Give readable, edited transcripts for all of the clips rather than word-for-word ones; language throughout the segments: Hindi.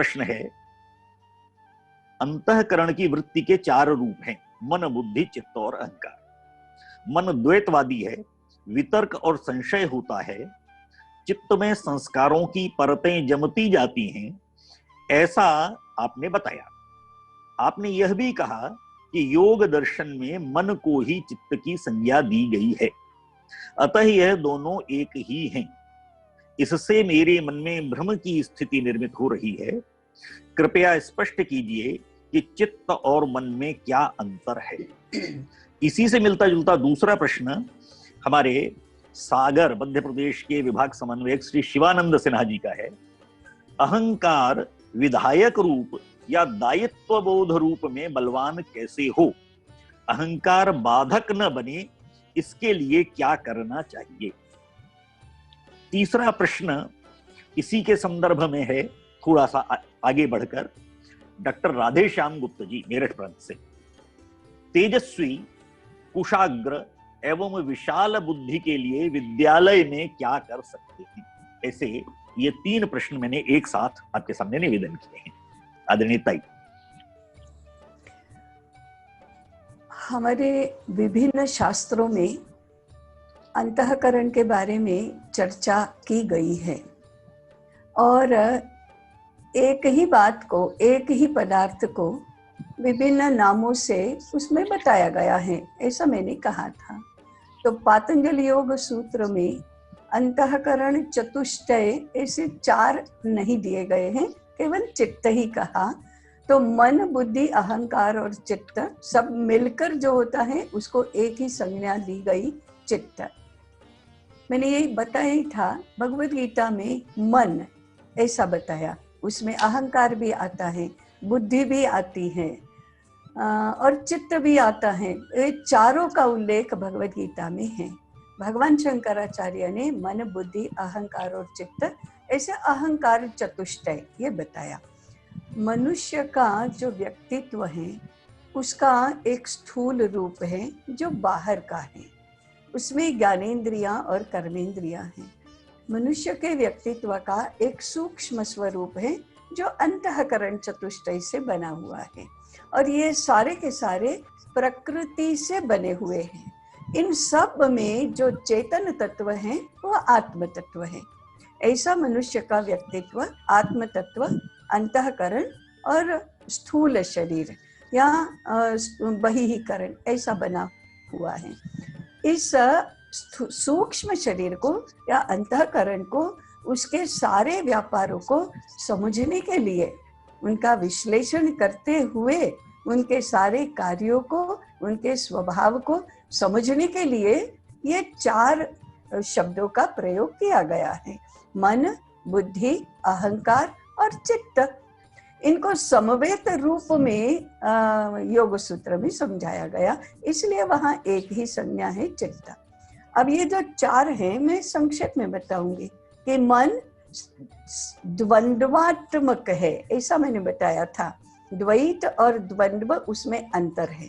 प्रश्न है, अंतःकरण की वृत्ति के 4 रूप हैं, मन, बुद्धि, चित्त और अहंकार। मन द्वैतवादी है, वितर्क और संशय होता है, चित्त में संस्कारों की परतें जमती जाती हैं, ऐसा आपने बताया। आपने यह भी कहा कि योग दर्शन में मन को ही चित्त की संज्ञा दी गई है, अतः यह दोनों एक ही हैं। इससे मेरे मन में भ्रम की स्थिति निर्मित हो रही है। कृपया स्पष्ट कीजिए कि चित्त और मन में क्या अंतर है। इसी से मिलता जुलता दूसरा प्रश्न हमारे सागर मध्य प्रदेश के विभाग समन्वयक श्री शिवानंद सिन्हा जी का है। अहंकार विधायक रूप या दायित्व बोध रूप में बलवान कैसे हो? अहंकार बाधक न बने, इसके लिए क्या करना चाहिए? तीसरा प्रश्न इसी के संदर्भ में है, थोड़ा सा आगे बढ़कर। डॉक्टर राधेश्याम गुप्त जी मेरठ प्रांत से, तेजस्वी, कुशाग्र एवं विशाल बुद्धि के लिए विद्यालय में क्या कर सकते हैं? ऐसे ये 3 प्रश्न मैंने एक साथ आपके सामने निवेदन किए हैं। आदरणीय ताई, हमारे विभिन्न शास्त्रों में अंतःकरण के बारे में चर्चा की गई है और एक ही बात को, एक ही पदार्थ को विभिन्न नामों से उसमें बताया गया है, ऐसा मैंने कहा था। तो पातंजल योग सूत्र में अंतःकरण चतुष्टय ऐसे 4 नहीं दिए गए हैं, केवल चित्त ही कहा। तो मन, बुद्धि, अहंकार और चित्त सब मिलकर जो होता है उसको एक ही संज्ञा दी गई, चित्त। मैंने यही बताया ही था, भगवद गीता में मन ऐसा बताया, उसमें अहंकार भी आता है, बुद्धि भी आती है और चित्त भी आता है। ये चारों का उल्लेख भगवद गीता में है। भगवान शंकराचार्य ने मन, बुद्धि, अहंकार और चित्त ऐसे अहंकार चतुष्टय ये बताया। मनुष्य का जो व्यक्तित्व है उसका एक स्थूल रूप है जो बाहर का है, उसमें ज्ञानेंद्रियां और कर्मेंद्रियां हैं। मनुष्य के व्यक्तित्व का एक सूक्ष्म स्वरूप है जो अंतःकरण चतुष्टय से बना हुआ है और ये सारे के सारे प्रकृति से बने हुए हैं। इन सब में जो चेतन तत्व है वो आत्म तत्व है। ऐसा मनुष्य का व्यक्तित्व आत्म तत्व, अंतःकरण और स्थूल शरीर या बहिःकरण ऐसा बना हुआ है। इस सूक्ष्म शरीर को या अंतःकरण को, उसके सारे व्यापारों को समझने के लिए, उनका विश्लेषण करते हुए उनके सारे कार्यों को, उनके स्वभाव को समझने के लिए ये 4 शब्दों का प्रयोग किया गया है, मन, बुद्धि, अहंकार और चित्त। इनको समवेत रूप में योग सूत्र में समझाया गया, इसलिए वहां एक ही संज्ञा है, चित्त। अब ये जो 4 हैं मैं संक्षेप में बताऊंगी कि मन द्वंद्वात्मक है, ऐसा मैंने बताया था। द्वैत और द्वंद्व उसमें अंतर है।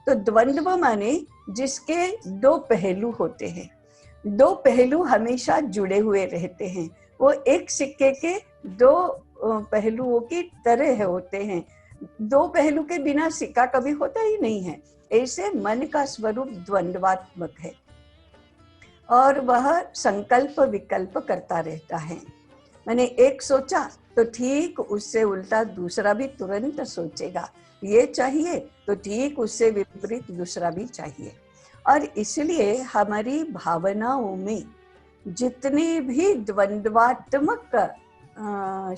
तो द्वंद्व माने जिसके 2 पहलू होते हैं, 2 पहलू हमेशा जुड़े हुए रहते हैं, वो एक सिक्के के 2 पहलुओं की तरह होते हैं। 2 पहलू के बिना सिक्का कभी होता ही नहीं है। ऐसे मन का स्वरूप द्वंद्वात्मक है और वह संकल्प विकल्प करता रहता है। मैंने एक सोचा तो ठीक उससे उल्टा दूसरा भी तुरंत सोचेगा, ये चाहिए तो ठीक उससे विपरीत दूसरा भी चाहिए। और इसलिए हमारी भावनाओं में जितने भी द्वंद्वात्मक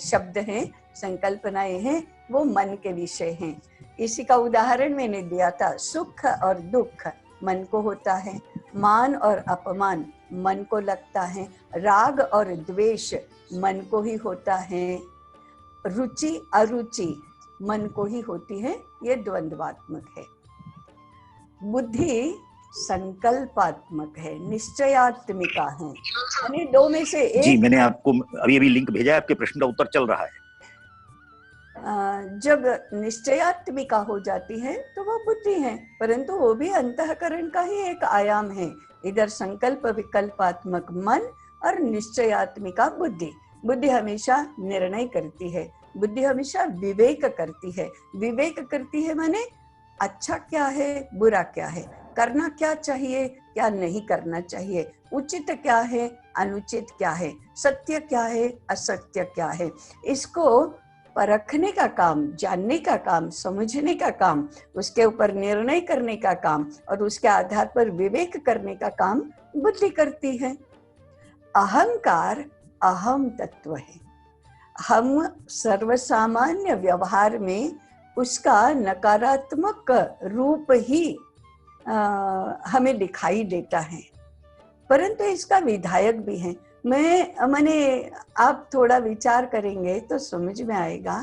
शब्द हैं, संकल्पनाएं हैं, वो मन के विषय हैं। इसी का उदाहरण मैंने दिया था, सुख और दुख मन को होता है, मान और अपमान मन को लगता है, राग और द्वेष मन को ही होता है, रुचि अरुचि मन को ही होती है, ये द्वंद्वात्मक है। बुद्धि संकल्पात्मक है, निश्चयात्मिका है, यानी 2 में से एक। जी, मैंने आपको अभी लिंक भेजा है, आपके प्रश्न का उत्तर चल रहा है। जब निश्चयात्मिका हो जाती है तो वो बुद्धि है, परंतु वो भी अंतःकरण का ही एक आयाम है। इधर संकल्प विकल्पात्मक मन और निश्चयात्मिका बुद्धि। बुद्धि हमेशा निर्णय करती है, बुद्धि हमेशा विवेक करती है। विवेक करती है माने अच्छा क्या है, बुरा क्या है, करना क्या चाहिए, क्या नहीं करना चाहिए, उचित क्या है, अनुचित क्या है, सत्य क्या है, असत्य क्या है, इसको परखने का काम, जानने का काम, समझने का काम, उसके ऊपर निर्णय करने का काम और उसके आधार पर विवेक करने का काम बुद्धि करती है। अहंकार अहम तत्व है। हम सर्वसामान्य व्यवहार में उसका नकारात्मक रूप ही हमें दिखाई देता है, परंतु इसका विधायक भी है। मैंने आप थोड़ा विचार करेंगे तो समझ में आएगा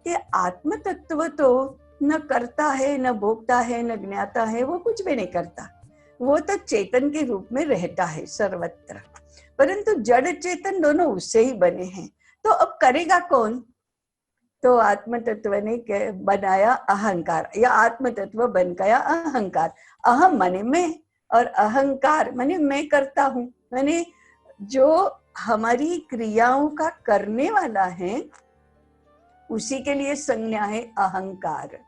कि आत्म तत्व तो न करता है, न भोगता है, न ज्ञाता है, वो कुछ भी नहीं करता, वो तो चेतन के रूप में रहता है सर्वत्र, परंतु जड़ चेतन दोनों उससे ही बने हैं। तो अब करेगा कौन? तो आत्म तत्व ने बनाया अहंकार, या आत्म तत्व बन गया अहंकार। अहम माने मैं और अहंकार माने मैं करता हूँ, माने जो हमारी क्रियाओं का करने वाला है उसी के लिए संज्ञा है अहंकार।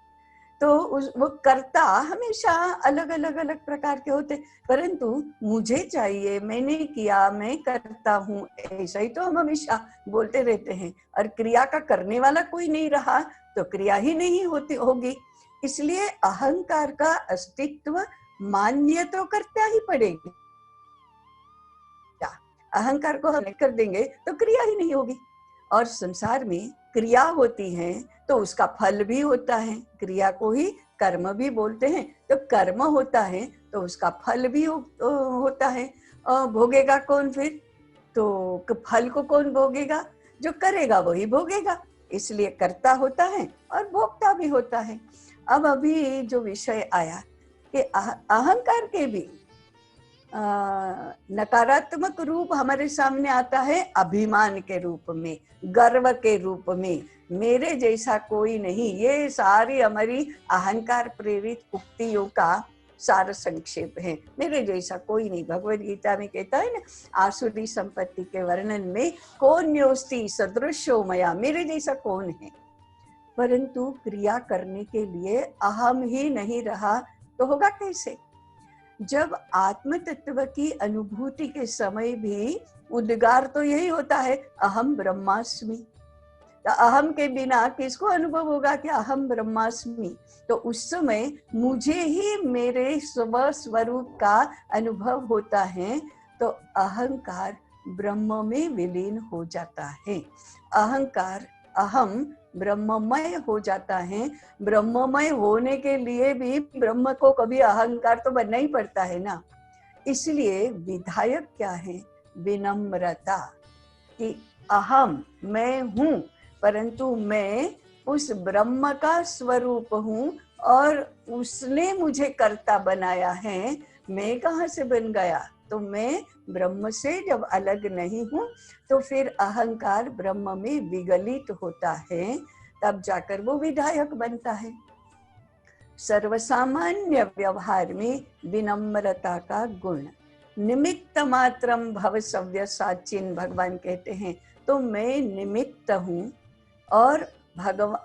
तो वो कर्ता हमेशा अलग अलग प्रकार के होते, परंतु मुझे चाहिए, मैंने किया, मैं करता हूँ, ऐसा ही तो हम हमेशा बोलते रहते हैं। और क्रिया का करने वाला कोई नहीं रहा तो क्रिया ही नहीं होती होगी। इसलिए अहंकार का अस्तित्व मान्य तो करता ही पड़ेगी। अहंकार को हम कर देंगे तो क्रिया ही नहीं होगी। और संसार में क्रिया होती है तो उसका फल भी होता है, क्रिया को ही कर्म भी बोलते हैं। तो कर्म होता है तो उसका फल भी होता है। और भोगेगा कौन फिर? तो फल को कौन भोगेगा? जो करेगा वही भोगेगा। इसलिए कर्ता होता है और भोक्ता भी होता है। अब अभी जो विषय आया कि अहंकार के भी नकारात्मक रूप हमारे सामने आता है अभिमान के रूप में, गर्व के रूप में, मेरे जैसा कोई नहीं। ये सारी हमारी अहंकार प्रेरित उक्तियों का सार संक्षेप है। मेरे जैसा कोई नहीं, भगवद गीता में कहता है ना, आसुरी संपत्ति के वर्णन में, कौन योस्ति सदृशो मया, मेरे जैसा कौन है। परंतु क्रिया करने के लिए अहम ही नहीं रहा तो होगा कैसे? जब आत्म तत्व की अनुभूति के समय भी उद्गार तो यही होता है, अहम ब्रह्मास्मि। तो अहम के बिना किसको अनुभव होगा कि अहम ब्रह्मास्मि? तो उस समय मुझे ही मेरे स्वरूप का अनुभव होता है। तो अहंकार ब्रह्म में विलीन हो जाता है। अहंकार अहम ब्रह्ममय हो जाता है। ब्रह्ममय होने के लिए भी ब्रह्म को कभी अहंकार तो बनना ही पड़ता है ना। इसलिए विधायक क्या है? विनम्रता, कि अहम मैं हूँ, परंतु मैं उस ब्रह्म का स्वरूप हूँ और उसने मुझे कर्ता बनाया है। मैं कहाँ से बन गया? तो मैं ब्रह्म से जब अलग नहीं हूँ तो फिर अहंकार ब्रह्म में विगलित होता है, तब जाकर वो विधायक बनता है। सर्वसामान्य व्यवहार में विनम्रता का गुण, निमित्त मात्रम भव सव्यसाचिन भगवान कहते हैं। तो मैं निमित्त हूँ और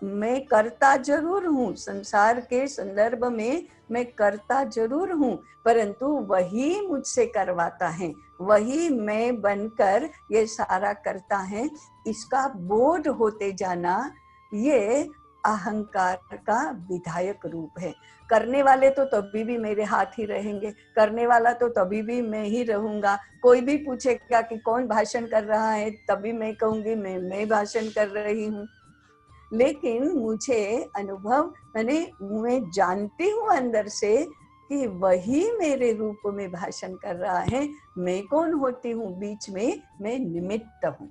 मैं करता जरूर हूँ, संसार के संदर्भ में मैं करता जरूर हूँ, परंतु वही मुझसे करवाता है, वही मैं बनकर ये सारा करता है। इसका बोध होते जाना, ये अहंकार का विधायक रूप है। करने वाले तो तभी भी मेरे हाथ ही रहेंगे, करने वाला तो तभी भी मैं ही रहूंगा। कोई भी पूछेगा कि कौन भाषण कर रहा है, तभी मैं कहूंगी मैं भाषण कर रही हूँ। लेकिन मुझे अनुभव, मैं जानती हूँ अंदर से कि वही मेरे रूप में भाषण कर रहा है। मैं कौन होती हूँ बीच में? मैं निमित्त हूँ।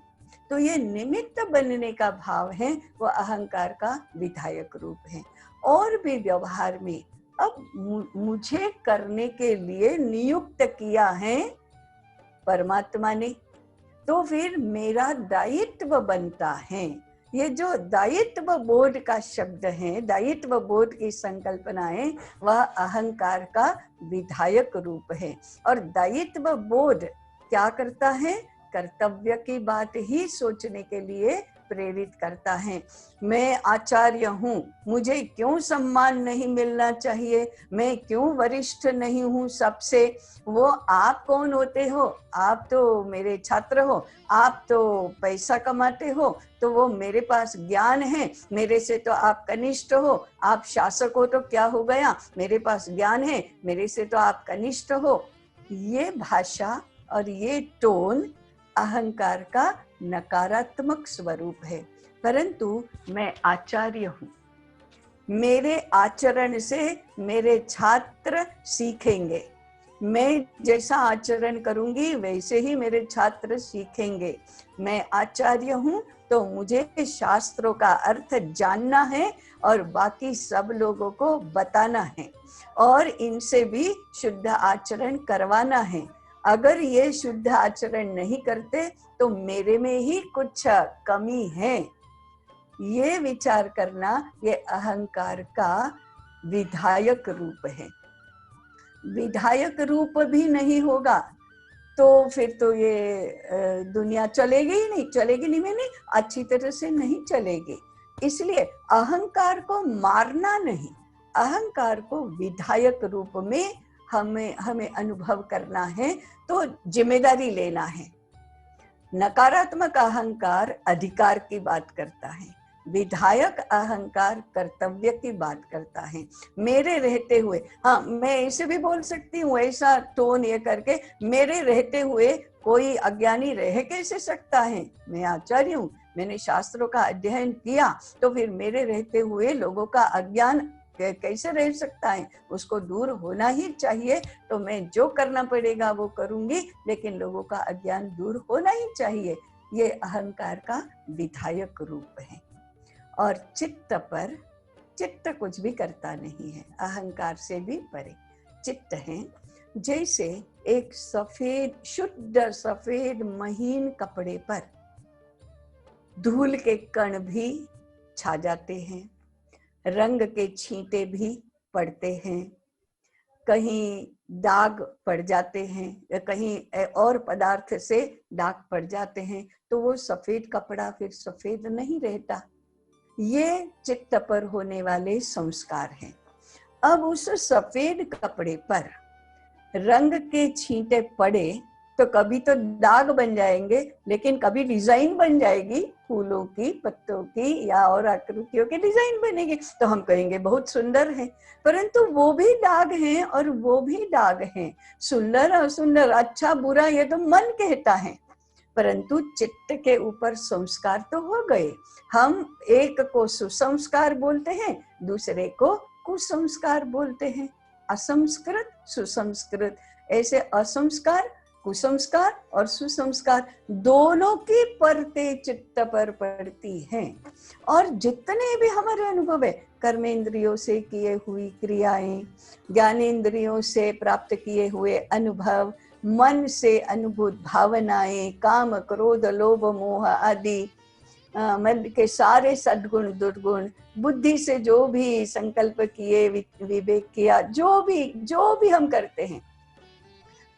तो ये निमित्त बनने का भाव है, वो अहंकार का विधायक रूप है। और भी व्यवहार में अब मुझे करने के लिए नियुक्त किया है परमात्मा ने, तो फिर मेरा दायित्व बनता है। ये जो दायित्व बोध का शब्द है, दायित्व बोध की संकल्पना है, वह अहंकार का विधायक रूप है। और दायित्व बोध क्या करता है? कर्तव्य की बात ही सोचने के लिए प्रेरित करता है। मैं आचार्य हूँ, मुझे क्यों सम्मान नहीं मिलना चाहिए, मैं क्यों वरिष्ठ नहीं हूँ सबसे। वो आप कौन होते हो? आप तो मेरे छात्र हो, आप तो पैसा कमाते हो, तो वो मेरे पास ज्ञान है, मेरे से तो आप कनिष्ठ हो। आप शासक हो तो क्या हो गया, मेरे पास ज्ञान है, मेरे से तो आप कनिष्ठ हो। ये भाषा और ये टोन अहंकार का नकारात्मक स्वरूप है। परंतु मैं आचार्य हूँ, मेरे आचरण से मेरे छात्र सीखेंगे, मैं जैसा आचरण करूंगी वैसे ही मेरे छात्र सीखेंगे। मैं आचार्य हूँ तो मुझे शास्त्रों का अर्थ जानना है और बाकी सब लोगों को बताना है और इनसे भी शुद्ध आचरण करवाना है। अगर ये शुद्ध आचरण नहीं करते तो मेरे में ही कुछ कमी है। ये विचार करना ये अहंकार का विधायक रूप है। विधायक रूप भी नहीं होगा तो फिर तो ये दुनिया चलेगी ही नहीं, चलेगी नहीं मैंने अच्छी तरह से नहीं चलेगी। इसलिए अहंकार को मारना नहीं, अहंकार को विधायक रूप में हमें अनुभव करना है, तो जिम्मेदारी लेना है। नकारात्मक अहंकार अधिकार की बात करता है, विधायक अहंकार कर्तव्य की बात करता है। मेरे रहते हुए, हाँ मैं ऐसे भी बोल सकती हूँ, ऐसा टोन ये करके, मेरे रहते हुए कोई अज्ञानी रह कैसे सकता है? मैं आचार्य हूँ, मैंने शास्त्रों का अध्ययन किया, तो फिर मेरे रहते हुए लोगों का अज्ञान कैसे रह सकता है? उसको दूर होना ही चाहिए। तो मैं जो करना पड़ेगा वो करूंगी, लेकिन लोगों का अज्ञान दूर होना ही चाहिए। ये अहंकार का विधायक रूप है। और चित्त पर, चित्त कुछ भी करता नहीं है, अहंकार से भी परे चित्त है। जैसे एक सफेद, शुद्ध सफेद महीन कपड़े पर धूल के कण भी छा जाते हैं, रंग के छींटे भी पड़ते हैं, कहीं दाग पड़ जाते हैं या कहीं और पदार्थ से दाग पड़ जाते हैं, तो वो सफेद कपड़ा फिर सफेद नहीं रहता। ये चित्त पर होने वाले संस्कार हैं। अब उस सफेद कपड़े पर रंग के छींटे पड़े तो कभी तो दाग बन जाएंगे, लेकिन कभी डिजाइन बन जाएगी, फूलों की, पत्तों की या और आकृतियों की डिजाइन बनेगी, तो हम कहेंगे बहुत सुंदर है। परंतु वो भी दाग हैं और वो भी दाग हैं। सुंदर और सुंदर, अच्छा बुरा ये तो मन कहता है, परंतु चित्त के ऊपर संस्कार तो हो गए। हम एक को सुसंस्कार बोलते हैं, दूसरे को कुसंस्कार बोलते हैं। असंस्कृत, सुसंस्कृत, ऐसे असंस्कार, कुसंस्कार और सुसंस्कार दोनों की परतें चित्त पर पड़ती हैं। और जितने भी हमारे अनुभव है, कर्मेंद्रियों से किए हुई क्रियाएं, ज्ञानेंद्रियों से प्राप्त किए हुए अनुभव, मन से अनुभूत भावनाएं, काम क्रोध लोभ मोह आदि, मन के सारे सद्गुण दुर्गुण, बुद्धि से जो भी संकल्प किए, विवेक किया, जो भी हम करते हैं,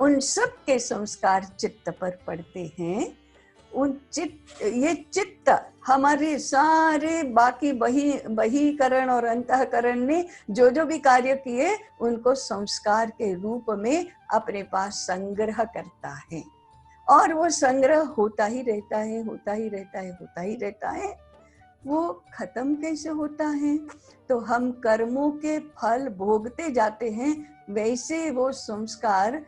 उन सब के संस्कार चित्त पर पड़ते हैं। ये चित्त हमारे सारे बाकी बहिकरण और अंतःकरण ने जो भी कार्य किए, उनको संस्कार के रूप में अपने पास संग्रह करता है। और वो संग्रह होता ही रहता है, होता ही रहता है, होता ही रहता है। वो खत्म कैसे होता है? तो हम कर्मों के फल भोगते जाते हैं, वैसे वो संस्कार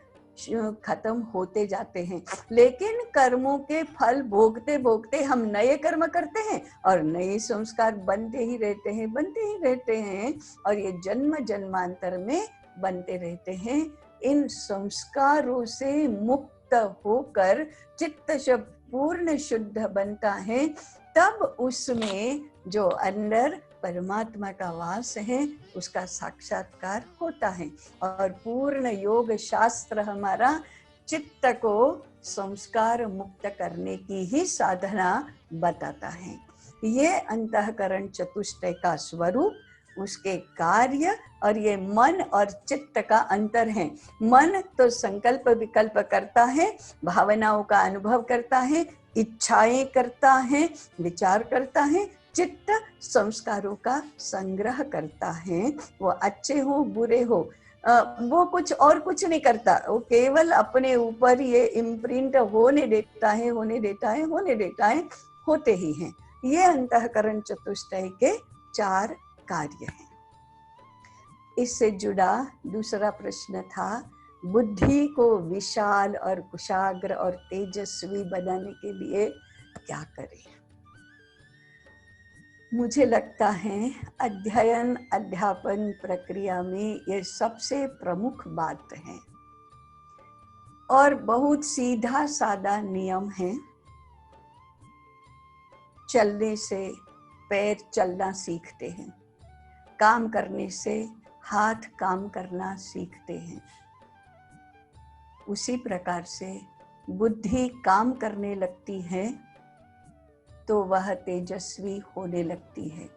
खत्म होते जाते हैं। लेकिन कर्मों के फल भोगते भोगते हम नए कर्म करते हैं और नए संस्कार बनते ही रहते हैं, बनते ही रहते हैं, और ये जन्म जन्मांतर में बनते रहते हैं। इन संस्कारों से मुक्त होकर चित्त जब पूर्ण शुद्ध बनता है, तब उसमें जो अंदर परमात्मा का वास है उसका साक्षात्कार होता है। और पूर्ण योग शास्त्र हमारा चित्त को संस्कार मुक्त करने की ही साधना बताता है। ये अंतःकरण चतुष्टय का स्वरूप, उसके कार्य, और ये मन और चित्त का अंतर है। मन तो संकल्प विकल्प करता है, भावनाओं का अनुभव करता है, इच्छाएं करता है, विचार करता है। चित्त संस्कारों का संग्रह करता है, वो अच्छे हो बुरे हो, वो कुछ और कुछ नहीं करता, वो केवल अपने ऊपर ये इम्प्रिंट होने देता है, होने देता है, होने देता है, होते ही हैं। ये अंतःकरण चतुष्टय के 4 कार्य हैं। इससे जुड़ा दूसरा प्रश्न था, बुद्धि को विशाल और कुशाग्र और तेजस्वी बनाने के लिए क्या करें। मुझे लगता है अध्ययन अध्यापन प्रक्रिया में ये सबसे प्रमुख बात है और बहुत सीधा साधा नियम है। चलने से पैर चलना सीखते हैं, काम करने से हाथ काम करना सीखते हैं। उसी प्रकार से बुद्धि काम करने लगती है तो वह तेजस्वी होने लगती है,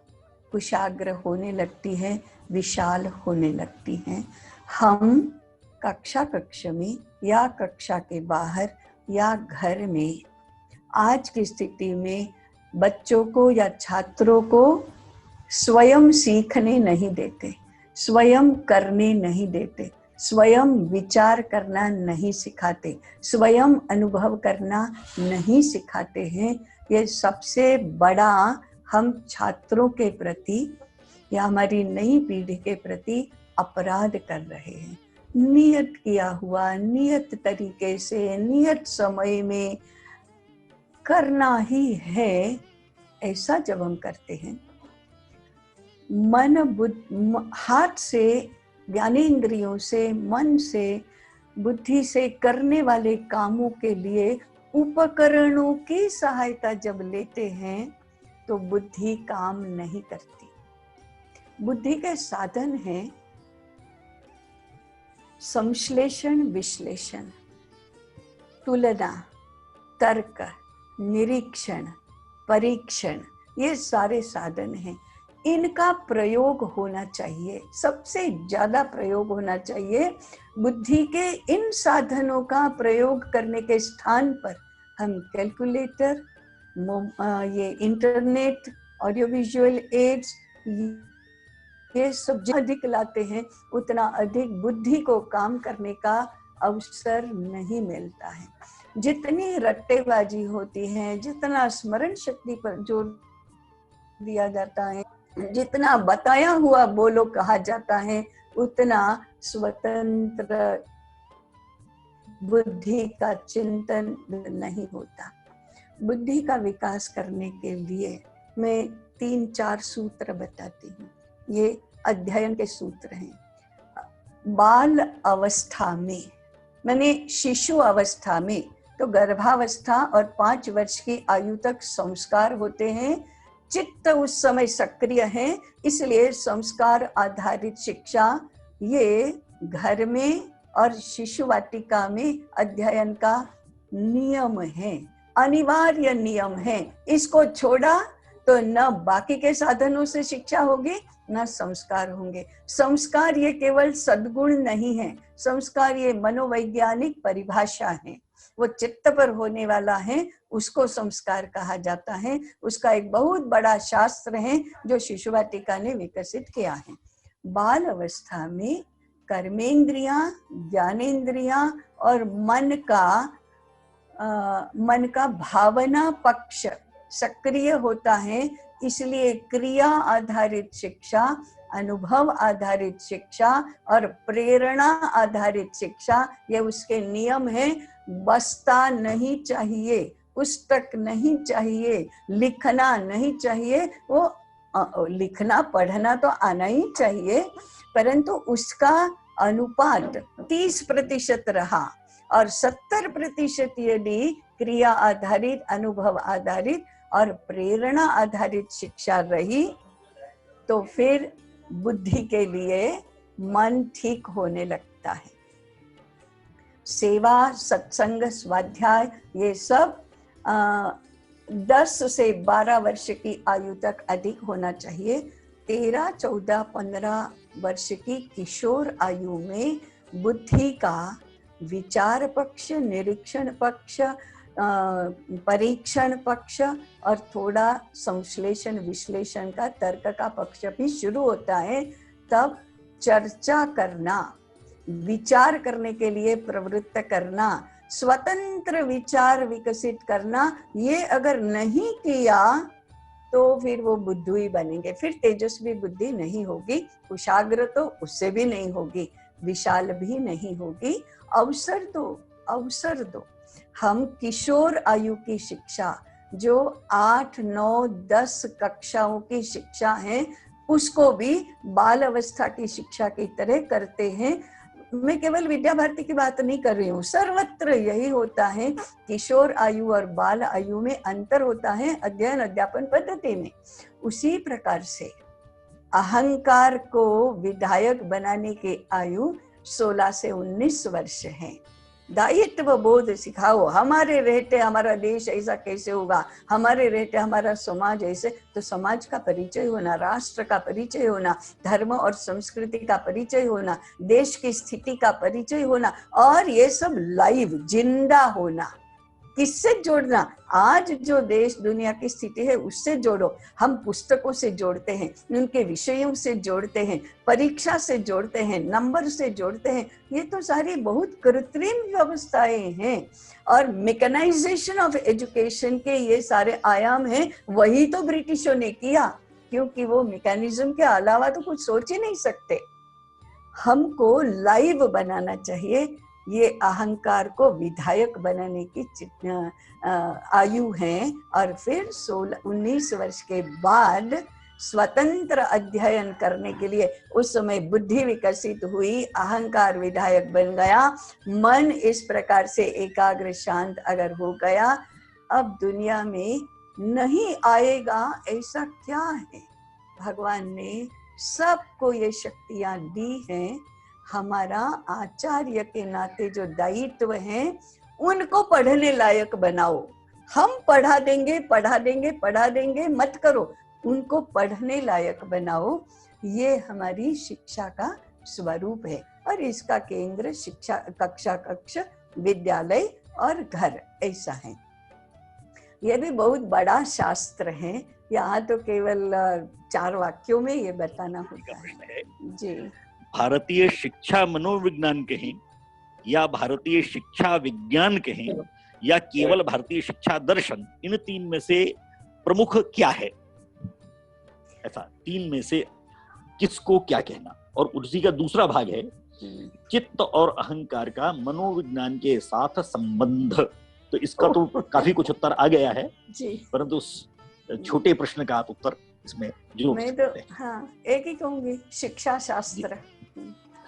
कुशाग्र होने लगती है, विशाल होने लगती है। हम कक्षा में या कक्षा के बाहर या घर में आज की स्थिति में बच्चों को या छात्रों को स्वयं सीखने नहीं देते, स्वयं करने नहीं देते, स्वयं विचार करना नहीं सिखाते, स्वयं अनुभव करना नहीं सिखाते हैं। ये सबसे बड़ा हम छात्रों के प्रति या हमारी नई पीढ़ी के प्रति अपराध कर रहे हैं। नियत किया हुआ, नियत तरीके से, नियत समय में करना ही है, ऐसा जब हम करते हैं, मन बुद्धि हाथ से, ज्ञानेंद्रियों से, मन से, बुद्धि से करने वाले कामों के लिए उपकरणों की सहायता जब लेते हैं तो बुद्धि काम नहीं करती। बुद्धि के साधन हैं संश्लेषण, विश्लेषण, तुलना, तर्क, निरीक्षण, परीक्षण, ये सारे साधन हैं। इनका प्रयोग होना चाहिए, सबसे ज्यादा प्रयोग होना चाहिए। बुद्धि के इन साधनों का प्रयोग करने के स्थान पर हम कैलकुलेटर, ये इंटरनेट, ऑडियो विजुअल एड्स, ये सब अधिक लाते हैं, उतना अधिक बुद्धि को काम करने का अवसर नहीं मिलता है। जितनी रट्टेबाजी होती है, जितना स्मरण शक्ति पर जोर दिया जाता है, जितना बताया हुआ बोलो कहा जाता है, उतना स्वतंत्र बुद्धि का चिंतन नहीं होता। बुद्धि का विकास करने के लिए मैं 3-4 सूत्र बताती हूँ। ये अध्ययन के सूत्र हैं। बाल अवस्था में, मैंने शिशु अवस्था में, तो गर्भावस्था और 5 वर्ष की आयु तक संस्कार होते हैं। चित्त उस समय सक्रिय है, इसलिए संस्कार आधारित शिक्षा ये घर में और शिशु वाटिका में अध्ययन का नियम है, अनिवार्य नियम है। इसको छोड़ा तो न बाकी के साधनों से शिक्षा होगी, न संस्कार होंगे। संस्कार ये केवल सद्गुण नहीं है, संस्कार ये मनोवैज्ञानिक परिभाषा है। वो चित्त पर होने वाला है, उसको संस्कार कहा जाता है। उसका एक बहुत बड़ा शास्त्र है जो शिशु वाटिका ने विकसित किया है। बाल अवस्था में कर्मेंद्रियां, ज्ञानेंद्रियां और मन का भावना पक्ष सक्रिय होता है। इसलिए क्रिया आधारित शिक्षा, अनुभव आधारित शिक्षा और प्रेरणा आधारित शिक्षा, ये उसके नियम है। बसता नहीं चाहिए, पुस्तक नहीं चाहिए, लिखना नहीं चाहिए। वो लिखना पढ़ना तो आना ही चाहिए, परंतु उसका अनुपात 30% रहा और 70% यदि क्रिया आधारित, अनुभव आधारित और प्रेरणा आधारित शिक्षा रही तो फिर बुद्धि के लिए मन ठीक होने लगता है। सेवा, सत्संग, स्वाध्याय, ये सब 10 से 12 वर्ष की आयु तक अधिक होना चाहिए। 13, 14, 15 वर्ष की किशोर आयु में बुद्धि का विचार पक्ष, निरीक्षण पक्ष, परीक्षण पक्ष और थोड़ा संश्लेषण विश्लेषण का, तर्क का पक्ष भी शुरू होता है, तब चर्चा करना, विचार करने के लिए प्रवृत्त करना, स्वतंत्र विचार विकसित करना, ये अगर नहीं किया तो फिर वो बुद्धि बनेंगे, फिर तेजस्वी बुद्धि नहीं होगी, कुशाग्र तो उससे भी नहीं होगी, विशाल भी नहीं होगी। अवसर दो, अवसर दो। हम किशोर आयु की शिक्षा, जो 8, 9, 10 कक्षाओं की शिक्षा है, उसको भी बाल अवस्था की शिक्षा की तरह करते हैं। मैं केवल विद्या भारती की बात नहीं कर रही हूँ, सर्वत्र यही होता है। किशोर आयु और बाल आयु में अंतर होता है अध्ययन अध्यापन पद्धति में। उसी प्रकार से अहंकार को विधायक बनाने की आयु 16 से 19 वर्ष है। दायित्व बोध सिखाओ, हमारे रहते हमारा देश ऐसा कैसे होगा, हमारे रहते हमारा समाज ऐसे, तो समाज का परिचय होना, राष्ट्र का परिचय होना, धर्म और संस्कृति का परिचय होना, देश की स्थिति का परिचय होना, और ये सब लाइव जिंदा होना। किससे जोड़ना? आज जो देश दुनिया की स्थिति है उससे जोड़ो। हम पुस्तकों से जोड़ते हैं, उनके विषयों से जोड़ते हैं, परीक्षा से जोड़ते हैं, नंबर से जोड़ते हैं। ये तो सारी बहुत कृत्रिम व्यवस्थाएं हैं, और मैकेनाइजेशन ऑफ एजुकेशन के ये सारे आयाम हैं। वही तो ब्रिटिशों ने किया, क्योंकि वो मैकेनिज्म के अलावा तो कुछ सोच ही नहीं सकते। हमको लाइव बनाना चाहिए। ये अहंकार को विधायक बनाने की आयु है। और फिर 16-19 वर्ष के बाद स्वतंत्र अध्ययन करने के लिए, उस समय बुद्धि विकसित हुई, अहंकार विधायक बन गया, मन इस प्रकार से एकाग्र शांत अगर हो गया, अब दुनिया में नहीं आएगा ऐसा क्या है? भगवान ने सबको ये शक्तियां दी हैं। हमारा आचार्य के नाते जो दायित्व है, उनको पढ़ने लायक बनाओ। हम पढ़ा देंगे पढ़ा देंगे पढ़ा देंगे मत करो, उनको पढ़ने लायक बनाओ। ये हमारी शिक्षा का स्वरूप है, और इसका केंद्र शिक्षा कक्षा कक्ष विद्यालय और घर ऐसा है। यह भी बहुत बड़ा शास्त्र है, यहाँ तो केवल 4 वाक्यों में ये बताना होता है। जी, भारतीय शिक्षा मनोविज्ञान कहें या भारतीय शिक्षा विज्ञान कहें या केवल भारतीय शिक्षा दर्शन, इन 3 में से प्रमुख क्या है? ऐसा 3 में से किसको क्या कहना? और उसी का दूसरा भाग है चित्त और अहंकार का मनोविज्ञान के साथ संबंध। तो इसका तो काफी कुछ उत्तर आ गया है जी, परंतु उस छोटे प्रश्न का आप उत्तर इसमें जो मैं तो एक ही कहूंगी, शिक्षा शास्त्र।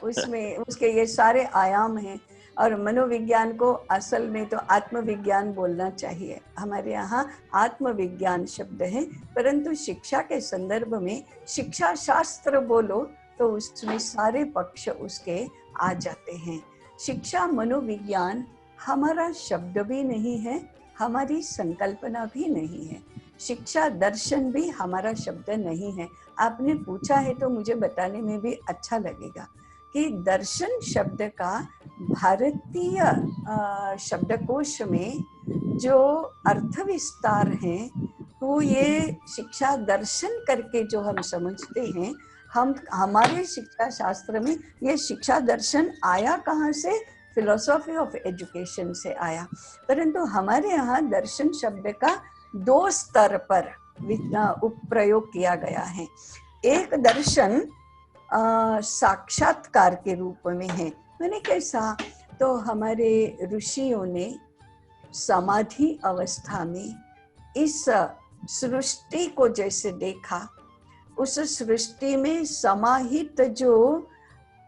उसमें उसके ये सारे आयाम हैं, और मनोविज्ञान को असल में तो आत्मविज्ञान बोलना चाहिए। हमारे यहाँ आत्मविज्ञान शब्द है, परंतु शिक्षा के संदर्भ में शिक्षा शास्त्र बोलो तो उसमें सारे पक्ष उसके आ जाते हैं। शिक्षा मनोविज्ञान हमारा शब्द भी नहीं है, हमारी संकल्पना भी नहीं है। शिक्षा दर्शन भी हमारा शब्द नहीं है। आपने पूछा है तो मुझे बताने में भी अच्छा लगेगा कि दर्शन शब्द का भारतीय शब्दकोश में जो अर्थ विस्तार है, वो ये शिक्षा दर्शन करके जो हम समझते हैं, हमारे शिक्षा शास्त्र में ये शिक्षा दर्शन आया कहाँ से? फिलोसॉफी ऑफ एजुकेशन से आया। परंतु हमारे यहाँ दर्शन शब्द का 2 स्तर पर उपप्रयोग किया गया है। एक दर्शन साक्षात्कार के रूप में है। मैंने कैसा? तो हमारे ऋषियों ने समाधि अवस्था में इस सृष्टि को जैसे देखा, उस सृष्टि में समाहित जो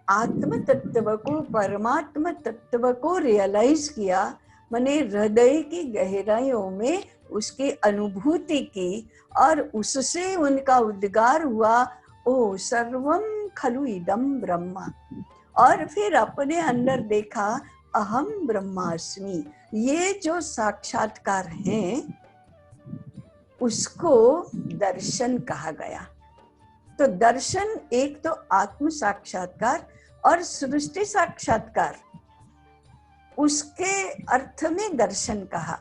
आत्म तत्व को, परमात्मा तत्व को रियलाइज किया, मैंने हृदय की गहराइयों में उसकी अनुभूति की, और उससे उनका उद्गार हुआ, ओ सर्वम खलु इदम ब्रह्म। और फिर अपने अंदर देखा, अहम ब्रह्मास्मि। ये जो साक्षात्कार है उसको दर्शन कहा गया। तो दर्शन एक तो आत्म साक्षात्कार और सृष्टि साक्षात्कार, उसके अर्थ में दर्शन कहा।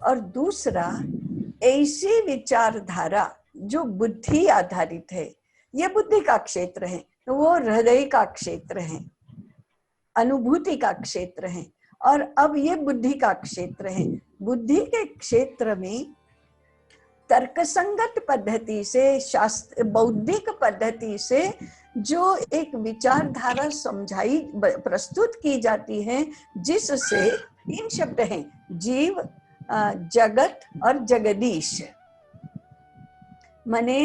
और दूसरा ऐसी विचारधारा जो बुद्धि आधारित है, ये बुद्धि का क्षेत्र है, वो हृदय का क्षेत्र है, अनुभूति का क्षेत्र है, और अब ये बुद्धि का क्षेत्र है। बुद्धि के क्षेत्र में तर्कसंगत पद्धति से, शास्त्र बौद्धिक पद्धति से जो एक विचारधारा समझाई प्रस्तुत की जाती है, जिससे 3 शब्द हैं, जीव, जगत और जगदीश, माने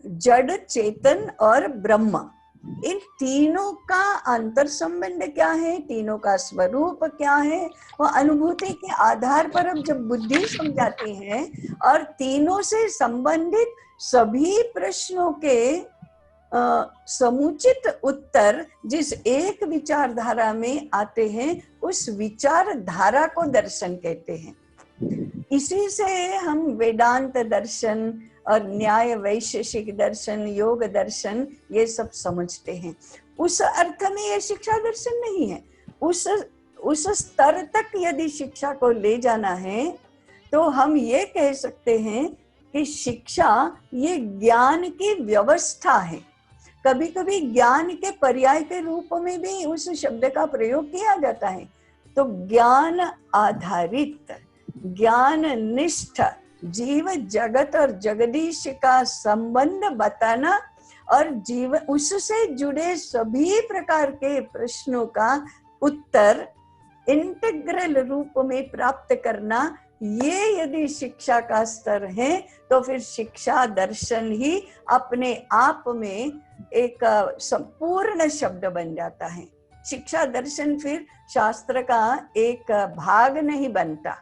जड़, चेतन और ब्रह्म। इन तीनों का अंतर संबंध क्या है, तीनों का स्वरूप क्या है, वो अनुभूति के आधार पर अब जब बुद्धि समझाती है और तीनों से संबंधित सभी प्रश्नों के समुचित उत्तर जिस एक विचारधारा में आते हैं, उस विचारधारा को दर्शन कहते हैं। इसी से हम वेदांत दर्शन और न्याय वैशेषिक दर्शन, योग दर्शन, ये सब समझते हैं। उस अर्थ में ये शिक्षा दर्शन नहीं है। उस स्तर तक यदि शिक्षा को ले जाना है तो हम ये कह सकते हैं कि शिक्षा ये ज्ञान की व्यवस्था है। कभी कभी ज्ञान के पर्याय के रूप में भी उस शब्द का प्रयोग किया जाता है। तो ज्ञान आधारित, ज्ञान निष्ठ जीव जगत और जगदीश का संबंध बताना और जीव उससे जुड़े सभी प्रकार के प्रश्नों का उत्तर इंटीग्रल रूप में प्राप्त करना, ये यदि शिक्षा का स्तर है तो फिर शिक्षा दर्शन ही अपने आप में एक संपूर्ण शब्द बन जाता है। शिक्षा दर्शन फिर शास्त्र का एक भाग नहीं बनता।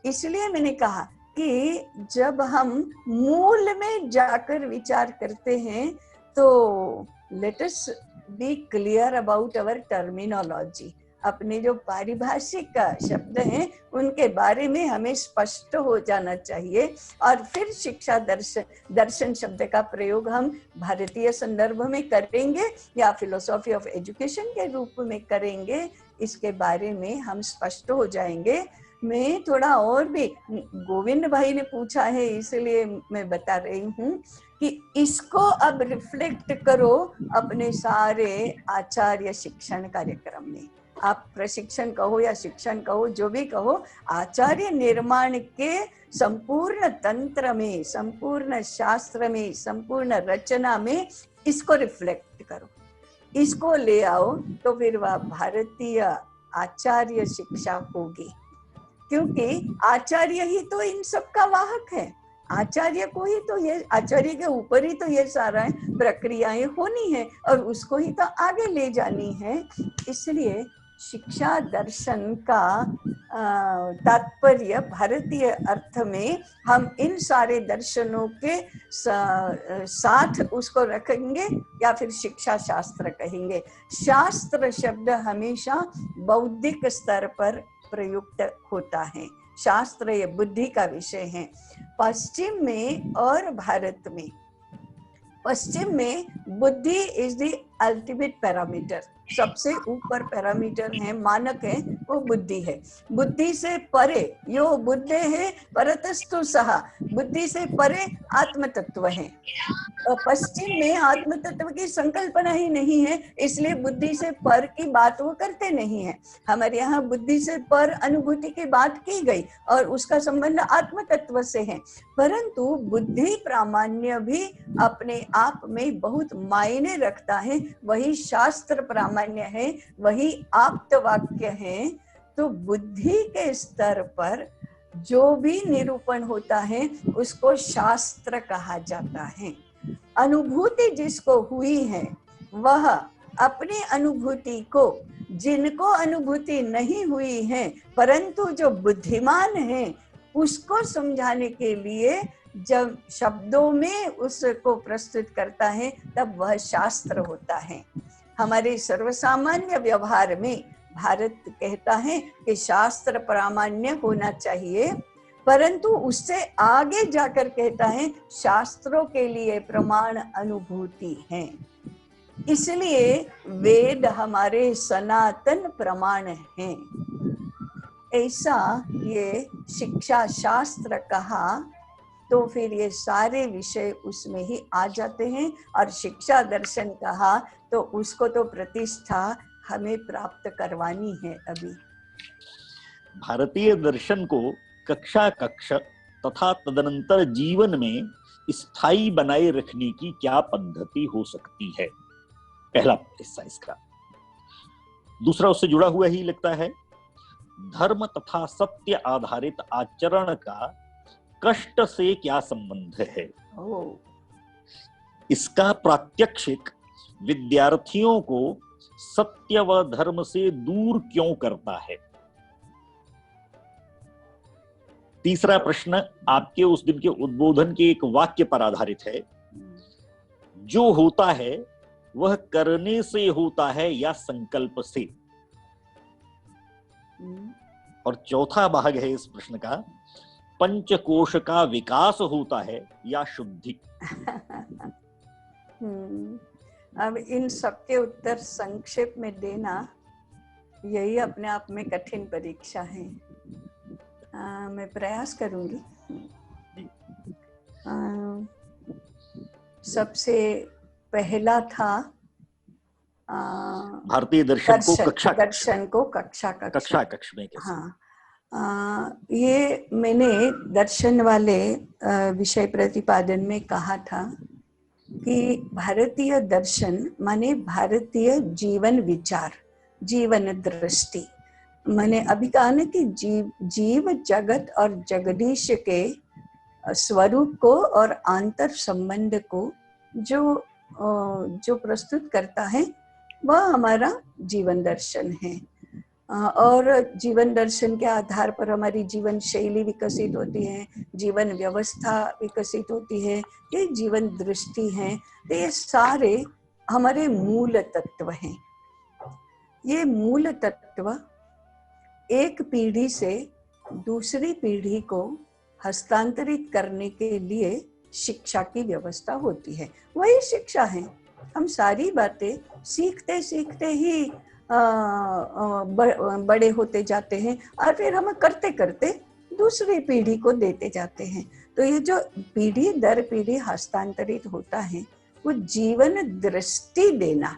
इसलिए मैंने कहा कि जब हम मूल में जाकर विचार करते हैं तो let us B clear about our terminology. अपने जो पारिभाषिक शब्द हैं उनके बारे में हमें स्पष्ट हो जाना चाहिए, और फिर शिक्षा दर्शन शब्द का प्रयोग हम भारतीय संदर्भ में करेंगे या फिलोसॉफी ऑफ एजुकेशन के रूप में करेंगे, इसके बारे में हम स्पष्ट हो जाएंगे। मैं थोड़ा और भी, गोविंद भाई ने पूछा है इसलिए मैं बता रही हूँ कि इसको अब रिफ्लेक्ट करो अपने सारे आचार्य शिक्षण कार्यक्रम में। आप प्रशिक्षण कहो या शिक्षण कहो, जो भी कहो, आचार्य निर्माण के संपूर्ण तंत्र में, संपूर्ण शास्त्र में, संपूर्ण रचना में इसको रिफ्लेक्ट करो, इसको ले आओ, तो फिर वह भारतीय आचार्य शिक्षा होगी। क्योंकि आचार्य ही तो इन सब का वाहक है। आचार्य को ही तो ये, आचार्य के ऊपर ही तो ये सारा प्रक्रियाएं होनी है और उसको ही तो आगे ले जानी है। इसलिए शिक्षा दर्शन का तात्पर्य भारतीय अर्थ में हम इन सारे दर्शनों के साथ उसको रखेंगे या फिर शिक्षा शास्त्र कहेंगे। शास्त्र शब्द हमेशा बौद्धिक स्तर पर प्रयुक्त होता है। शास्त्र ये बुद्धि का विषय है। पश्चिम में और भारत में, पश्चिम में बुद्धि इज द अल्टीमेट पैरामीटर, सबसे ऊपर पैरामीटर है, मानक है, वो बुद्धि है। बुद्धि से परे यो बुद्धि है परतस्तु सहा, बुद्धि से परे आत्म तत्व है। पश्चिम में आत्म तत्व की संकल्पना ही नहीं है, इसलिए बुद्धि से पर की बात वो करते नहीं है। हमारे यहाँ बुद्धि से पर अनुभूति की बात की गई और उसका संबंध आत्म तत्व से है, परंतु बुद्धि प्रामाण्य भी अपने आप में बहुत मायने रखता है। वही शास्त्र प्रामाण्य है, वही आप्त वाक्य है। तो बुद्धि के स्तर पर जो भी निरूपण होता है उसको शास्त्र कहा जाता है। अनुभूति जिसको हुई है वह अपनी अनुभूति को, जिनको अनुभूति नहीं हुई है परंतु जो बुद्धिमान है, उसको समझाने के लिए जब शब्दों में उसको प्रस्तुत करता है तब वह शास्त्र होता है। हमारे सर्वसामान्य व्यवहार में भारत कहता है कि शास्त्र प्रामाण्य होना चाहिए, परंतु उससे आगे जाकर कहता है शास्त्रों के लिए प्रमाण अनुभूति है। इसलिए वेद हमारे सनातन प्रमाण हैं। ऐसा ये शिक्षा शास्त्र कहा तो फिर ये सारे विषय उसमें ही आ जाते हैं। और शिक्षा दर्शन कहा तो उसको तो प्रतिष्ठा हमें प्राप्त करवानी है। अभी भारतीय दर्शन को कक्षा कक्ष तथा तदनंतर जीवन में स्थायी बनाए रखने की क्या पद्धति हो सकती है, पहला हिस्सा इसका। दूसरा उससे जुड़ा हुआ ही लगता है, धर्म तथा सत्य आधारित आचरण का कष्ट से क्या संबंध है। इसका प्रात्यक्षिक विद्यार्थियों को सत्य व धर्म से दूर क्यों करता है। तीसरा प्रश्न आपके उस दिन के उद्बोधन के एक वाक्य पर आधारित है, जो होता है वह करने से होता है या संकल्प से। और चौथा भाग है इस प्रश्न का, पंचकोश का विकास होता है या शुद्धि। अब इन सबके उत्तर संक्षेप में देना यही अपने आप में कठिन परीक्षा है। मैं प्रयास करूंगी। सबसे पहला था भारतीय दर्शन को कक्षा कक्ष में कैसे। हाँ, ये मैंने दर्शन वाले विषय प्रतिपादन में कहा था कि भारतीय दर्शन माने भारतीय जीवन विचार, जीवन दृष्टि। मैंने अभी कहा ना कि जीव जगत और जगदीश के स्वरूप को और आंतर संबंध को जो प्रस्तुत करता है वह हमारा जीवन दर्शन है। और जीवन दर्शन के आधार पर हमारी जीवन शैली विकसित होती है, जीवन व्यवस्था विकसित होती है, ये जीवन दृष्टि है। तो ये सारे हमारे मूल तत्व हैं। ये मूल तत्व एक पीढ़ी से दूसरी पीढ़ी को हस्तांतरित करने के लिए शिक्षा की व्यवस्था होती है, वही शिक्षा है। हम सारी बातें सीखते सीखते ही बड़े होते जाते हैं और फिर हम करते करते दूसरी पीढ़ी को देते जाते हैं। तो ये जो पीढ़ी दर पीढ़ी हस्तांतरित होता है वो जीवन दृष्टि देना।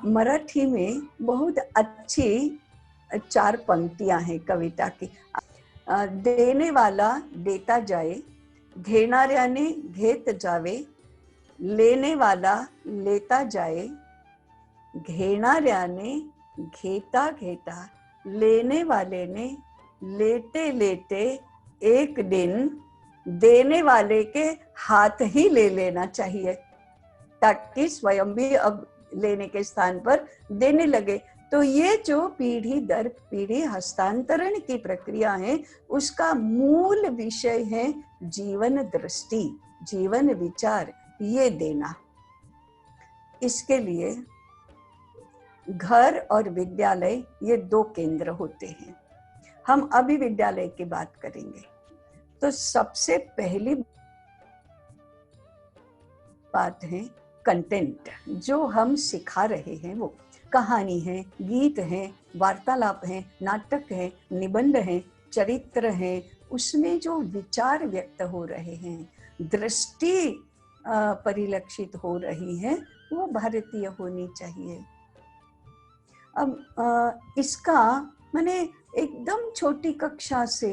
मराठी में बहुत अच्छी 4 पंक्तियां हैं कविता की। देने वाला देता जाए, घेणाऱ्याने घेत जावे, लेने वाला लेता जाए, घेणाऱ्याने घेता घेता, लेने वाले ने लेते लेते एक दिन देने वाले के हाथ ही ले लेना चाहिए, ताकि स्वयं भी अब लेने के स्थान पर देने लगे। तो ये जो पीढ़ी दर पीढ़ी हस्तांतरण की प्रक्रिया है, उसका मूल विषय है जीवन दृष्टि, जीवन विचार, ये देना। इसके लिए घर और विद्यालय ये 2 केंद्र होते हैं। हम अभी विद्यालय की बात करेंगे। तो सबसे पहली बात है कंटेंट, जो हम सिखा रहे हैं वो कहानी है, गीत है, वार्तालाप है, नाटक है, निबंध है, चरित्र है, उसमें जो विचार व्यक्त हो रहे हैं, दृष्टि परिलक्षित हो रही है, वो भारतीय होनी चाहिए। अब इसका माने एकदम छोटी कक्षा से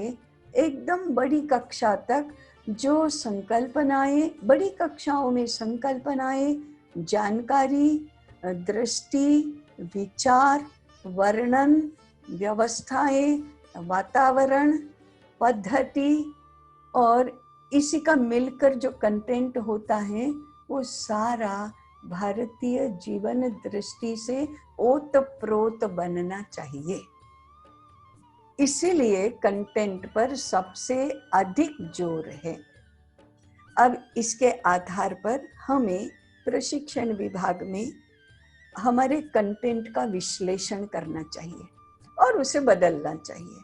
एकदम बड़ी कक्षा तक जो संकल्पनाएं, बड़ी कक्षाओं में संकल्पनाएं, जानकारी, दृष्टि, विचार, वर्णन, व्यवस्थाएं, वातावरण, पद्धति और इसी का मिलकर जो कंटेंट होता है, वो सारा भारतीय जीवन दृष्टि से ओतप्रोत बनना चाहिए। इसीलिए कंटेंट पर सबसे अधिक जोर है। अब इसके आधार पर हमें प्रशिक्षण विभाग में हमारे कंटेंट का विश्लेषण करना चाहिए और उसे बदलना चाहिए।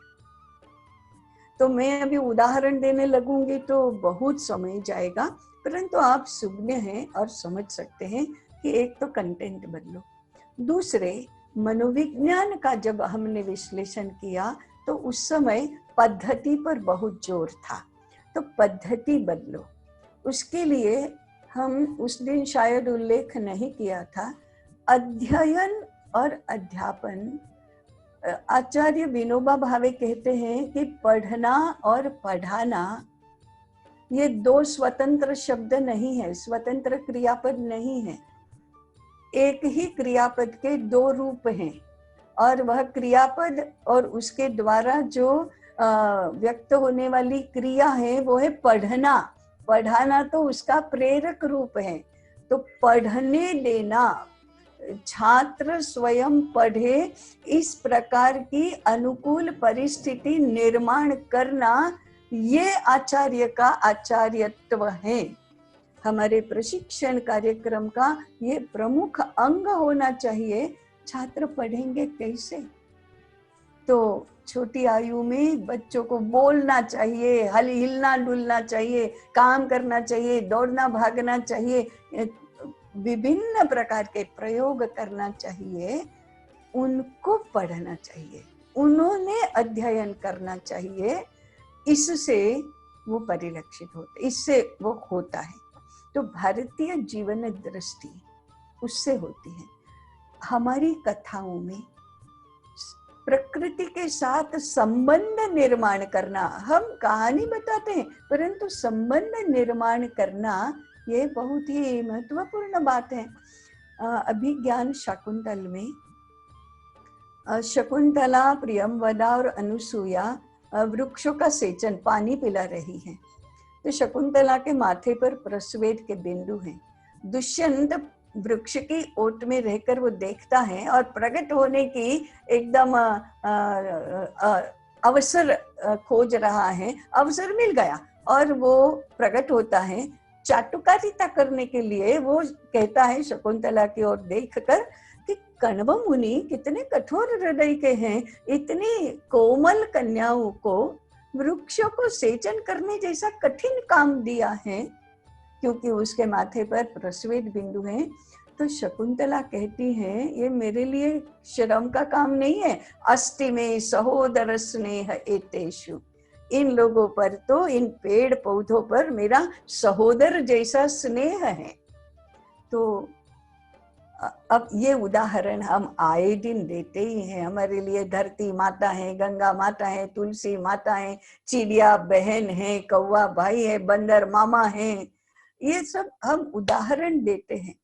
तो मैं अभी उदाहरण देने लगूंगी तो बहुत समय जाएगा, परंतु आप सुज्ञ हैं और समझ सकते हैं कि एक तो कंटेंट बदलो। दूसरे, मनोविज्ञान का जब हमने विश्लेषण किया तो उस समय पद्धति पर बहुत जोर था, तो पद्धति बदलो। उसके लिए हम उस दिन शायद उल्लेख नहीं किया था, अध्ययन और अध्यापन। आचार्य विनोबा भावे कहते हैं कि पढ़ना और पढ़ाना ये दो स्वतंत्र शब्द नहीं है, स्वतंत्र क्रियापद नहीं है। एक ही क्रियापद के दो रूप हैं, और वह क्रियापद और उसके द्वारा जो व्यक्त होने वाली क्रिया है वो है पढ़ना। पढ़ाना तो उसका प्रेरक रूप है। तो पढ़ने देना, छात्र स्वयं पढ़े, इस प्रकार की अनुकूल परिस्थिति निर्माण करना, ये आचार्य का आचार्यत्व है। हमारे प्रशिक्षण कार्यक्रम का ये प्रमुख अंग होना चाहिए। छात्र पढ़ेंगे कैसे? तो छोटी आयु में बच्चों को बोलना चाहिए, हिलना डुलना चाहिए, काम करना चाहिए, दौड़ना भागना चाहिए, विभिन्न प्रकार के प्रयोग करना चाहिए। उनको पढ़ना चाहिए, उन्होंने अध्ययन करना चाहिए। इससे वो परिलक्षित होते, इससे वो होता है। तो भारतीय जीवन दृष्टि उससे होती है। हमारी कथाओं में प्रकृति के साथ संबंध निर्माण करना, हम कहानी बताते हैं परंतु संबंध निर्माण करना ये बहुत ही महत्वपूर्ण बात है। अभिज्ञान शाकुंतल में शकुंतला, प्रियंवदा और अनुसुईया वृक्षों का सेचन, पानी पिला रही है। तो शकुंतला के माथे पर प्रस्वेद के बिंदु हैं। दुष्यंत वृक्ष की ओट में रहकर वो देखता है और प्रकट होने की एकदम अवसर खोज रहा है। अवसर मिल गया और वो प्रकट होता है। चाटुकारिता करने के लिए वो कहता है शकुंतला की ओर देखकर कि कण्व मुनि कितने कठोर हृदय के हैं, इतनी कोमल कन्याओं को वृक्षों को सेचन करने जैसा कठिन काम दिया है, क्योंकि उसके माथे पर प्रस्वेद बिंदु है। तो शकुंतला कहती है ये मेरे लिए श्रम का काम नहीं है। अस्ति में सहोदर स्नेह एतेषु, इन लोगों पर तो, इन पेड़ पौधों पर मेरा सहोदर जैसा स्नेह है। तो अब ये उदाहरण हम आए दिन देते ही हैं। हमारे लिए धरती माता है, गंगा माता है, तुलसी माता है, चिड़िया बहन है, कौवा भाई है, बंदर मामा है, ये सब हम उदाहरण देते हैं।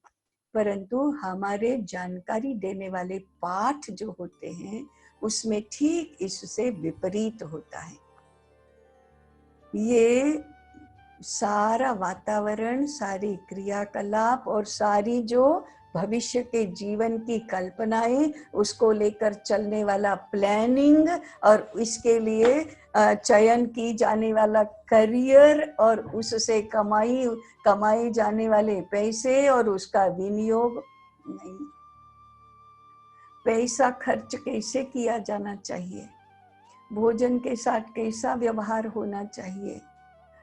परंतु हमारे जानकारी देने वाले पाठ जो होते हैं उसमें ठीक इससे विपरीत होता है। ये सारा वातावरण, सारी क्रियाकलाप और सारी जो भविष्य के जीवन की कल्पनाएं, उसको लेकर चलने वाला प्लानिंग और इसके लिए चयन की जाने वाला करियर और उससे कमाए जाने वाले पैसे और उसका विनियोग नहीं। पैसा खर्च कैसे किया जाना चाहिए, भोजन के साथ कैसा व्यवहार होना चाहिए,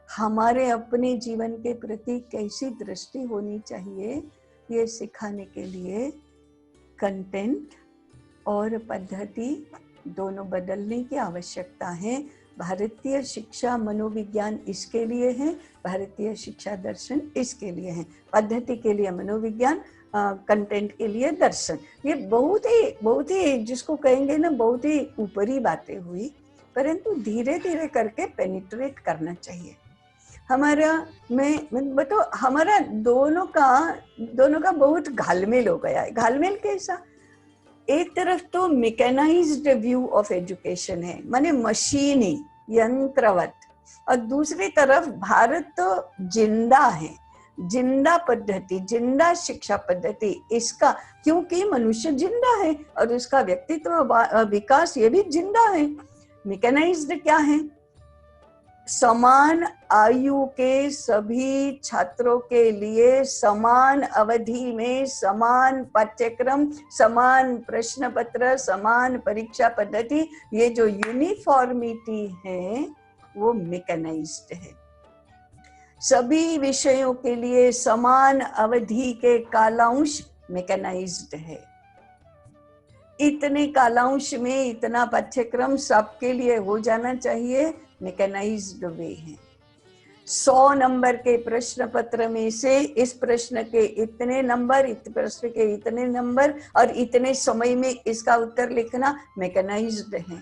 हमारे अपने जीवन के प्रति कैसी दृष्टि होनी चाहिए, ये सिखाने के लिए कंटेंट और पद्धति दोनों बदलने की आवश्यकता है। भारतीय शिक्षा मनोविज्ञान इसके लिए है, भारतीय शिक्षा दर्शन इसके लिए है। पद्धति के लिए मनोविज्ञान, कंटेंट के लिए दर्शन। ये बहुत ही जिसको कहेंगे ना बहुत ही ऊपरी बातें हुई, परंतु धीरे धीरे करके पेनिट्रेट करना चाहिए। हमारा मैं बताओ, हमारा दोनों का बहुत घालमेल हो गया है। घालमेल कैसा? एक तरफ तो मैकेनाइज्ड व्यू ऑफ एजुकेशन है, माने मशीनी, यंत्रवत, और दूसरी तरफ भारत तो जिंदा है, जिंदा पद्धति, जिंदा शिक्षा पद्धति इसका, क्योंकि मनुष्य जिंदा है और उसका व्यक्तित्व विकास ये भी जिंदा है। मैकेनाइज्ड क्या है? समान आयु के सभी छात्रों के लिए समान अवधि में समान पाठ्यक्रम, समान प्रश्न पत्र, समान परीक्षा पद्धति, ये जो यूनिफॉर्मिटी है वो मैकेनाइज्ड है। सभी विषयों के लिए समान अवधि के कालांश मैकेनाइज्ड है। इतने कालांश में इतना पाठ्यक्रम सबके लिए हो जाना चाहिए, मैकेनाइज्ड वे है। 100 नंबर के प्रश्न पत्र में से इस प्रश्न के इतने नंबर, इस प्रश्न के इतने नंबर और इतने समय में इसका उत्तर लिखना मैकेनाइज्ड है।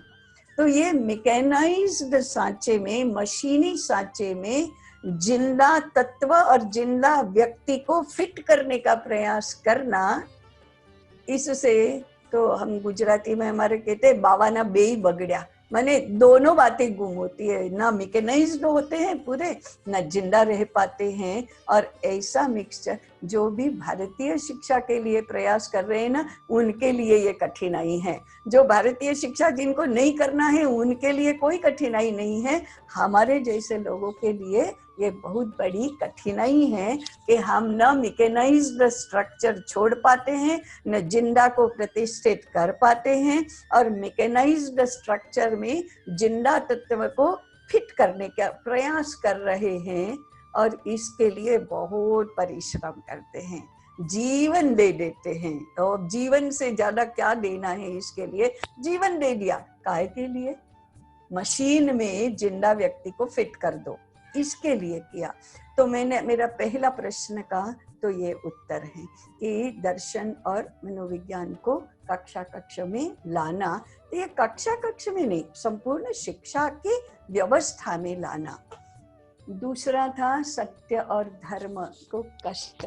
तो ये मैकेनाइज्ड सांचे में, मशीनी सांचे में जिंदा तत्व और जिंदा व्यक्ति को फिट करने का प्रयास करना, इससे तो हम गुजराती में हमारे कहते हैं बावाना बेई बगड़िया, माने दोनों बातें गुम होती है, ना मैकेनाइज्ड होते हैं पूरे, ना जिंदा रह पाते हैं। और ऐसा मिक्सचर जो भी भारतीय शिक्षा के लिए प्रयास कर रहे हैं ना, उनके लिए ये कठिनाई है। जो भारतीय शिक्षा जिनको नहीं करना है उनके लिए कोई कठिनाई नहीं है, हमारे जैसे लोगों के लिए ये बहुत बड़ी कठिनाई है कि हम न मैकेनाइज्ड स्ट्रक्चर छोड़ पाते हैं, न जिंदा को प्रतिष्ठित कर पाते हैं, और मैकेनाइज्ड स्ट्रक्चर में जिंदा तत्व को फिट करने का प्रयास कर रहे हैं। और इसके लिए बहुत परिश्रम करते हैं, जीवन दे देते हैं। तो जीवन से ज्यादा क्या देना है, इसके लिए जीवन दे दिया। काहे के लिए? मशीन में जिंदा व्यक्ति को फिट कर दो, इसके लिए किया। तो मैंने, मेरा पहला प्रश्न का तो ये उत्तर है कि दर्शन और मनोविज्ञान को कक्ष में लाना, तो ये कक्ष में नहीं, संपूर्ण शिक्षा की व्यवस्था में लाना। दूसरा था सत्य और धर्म को कष्ट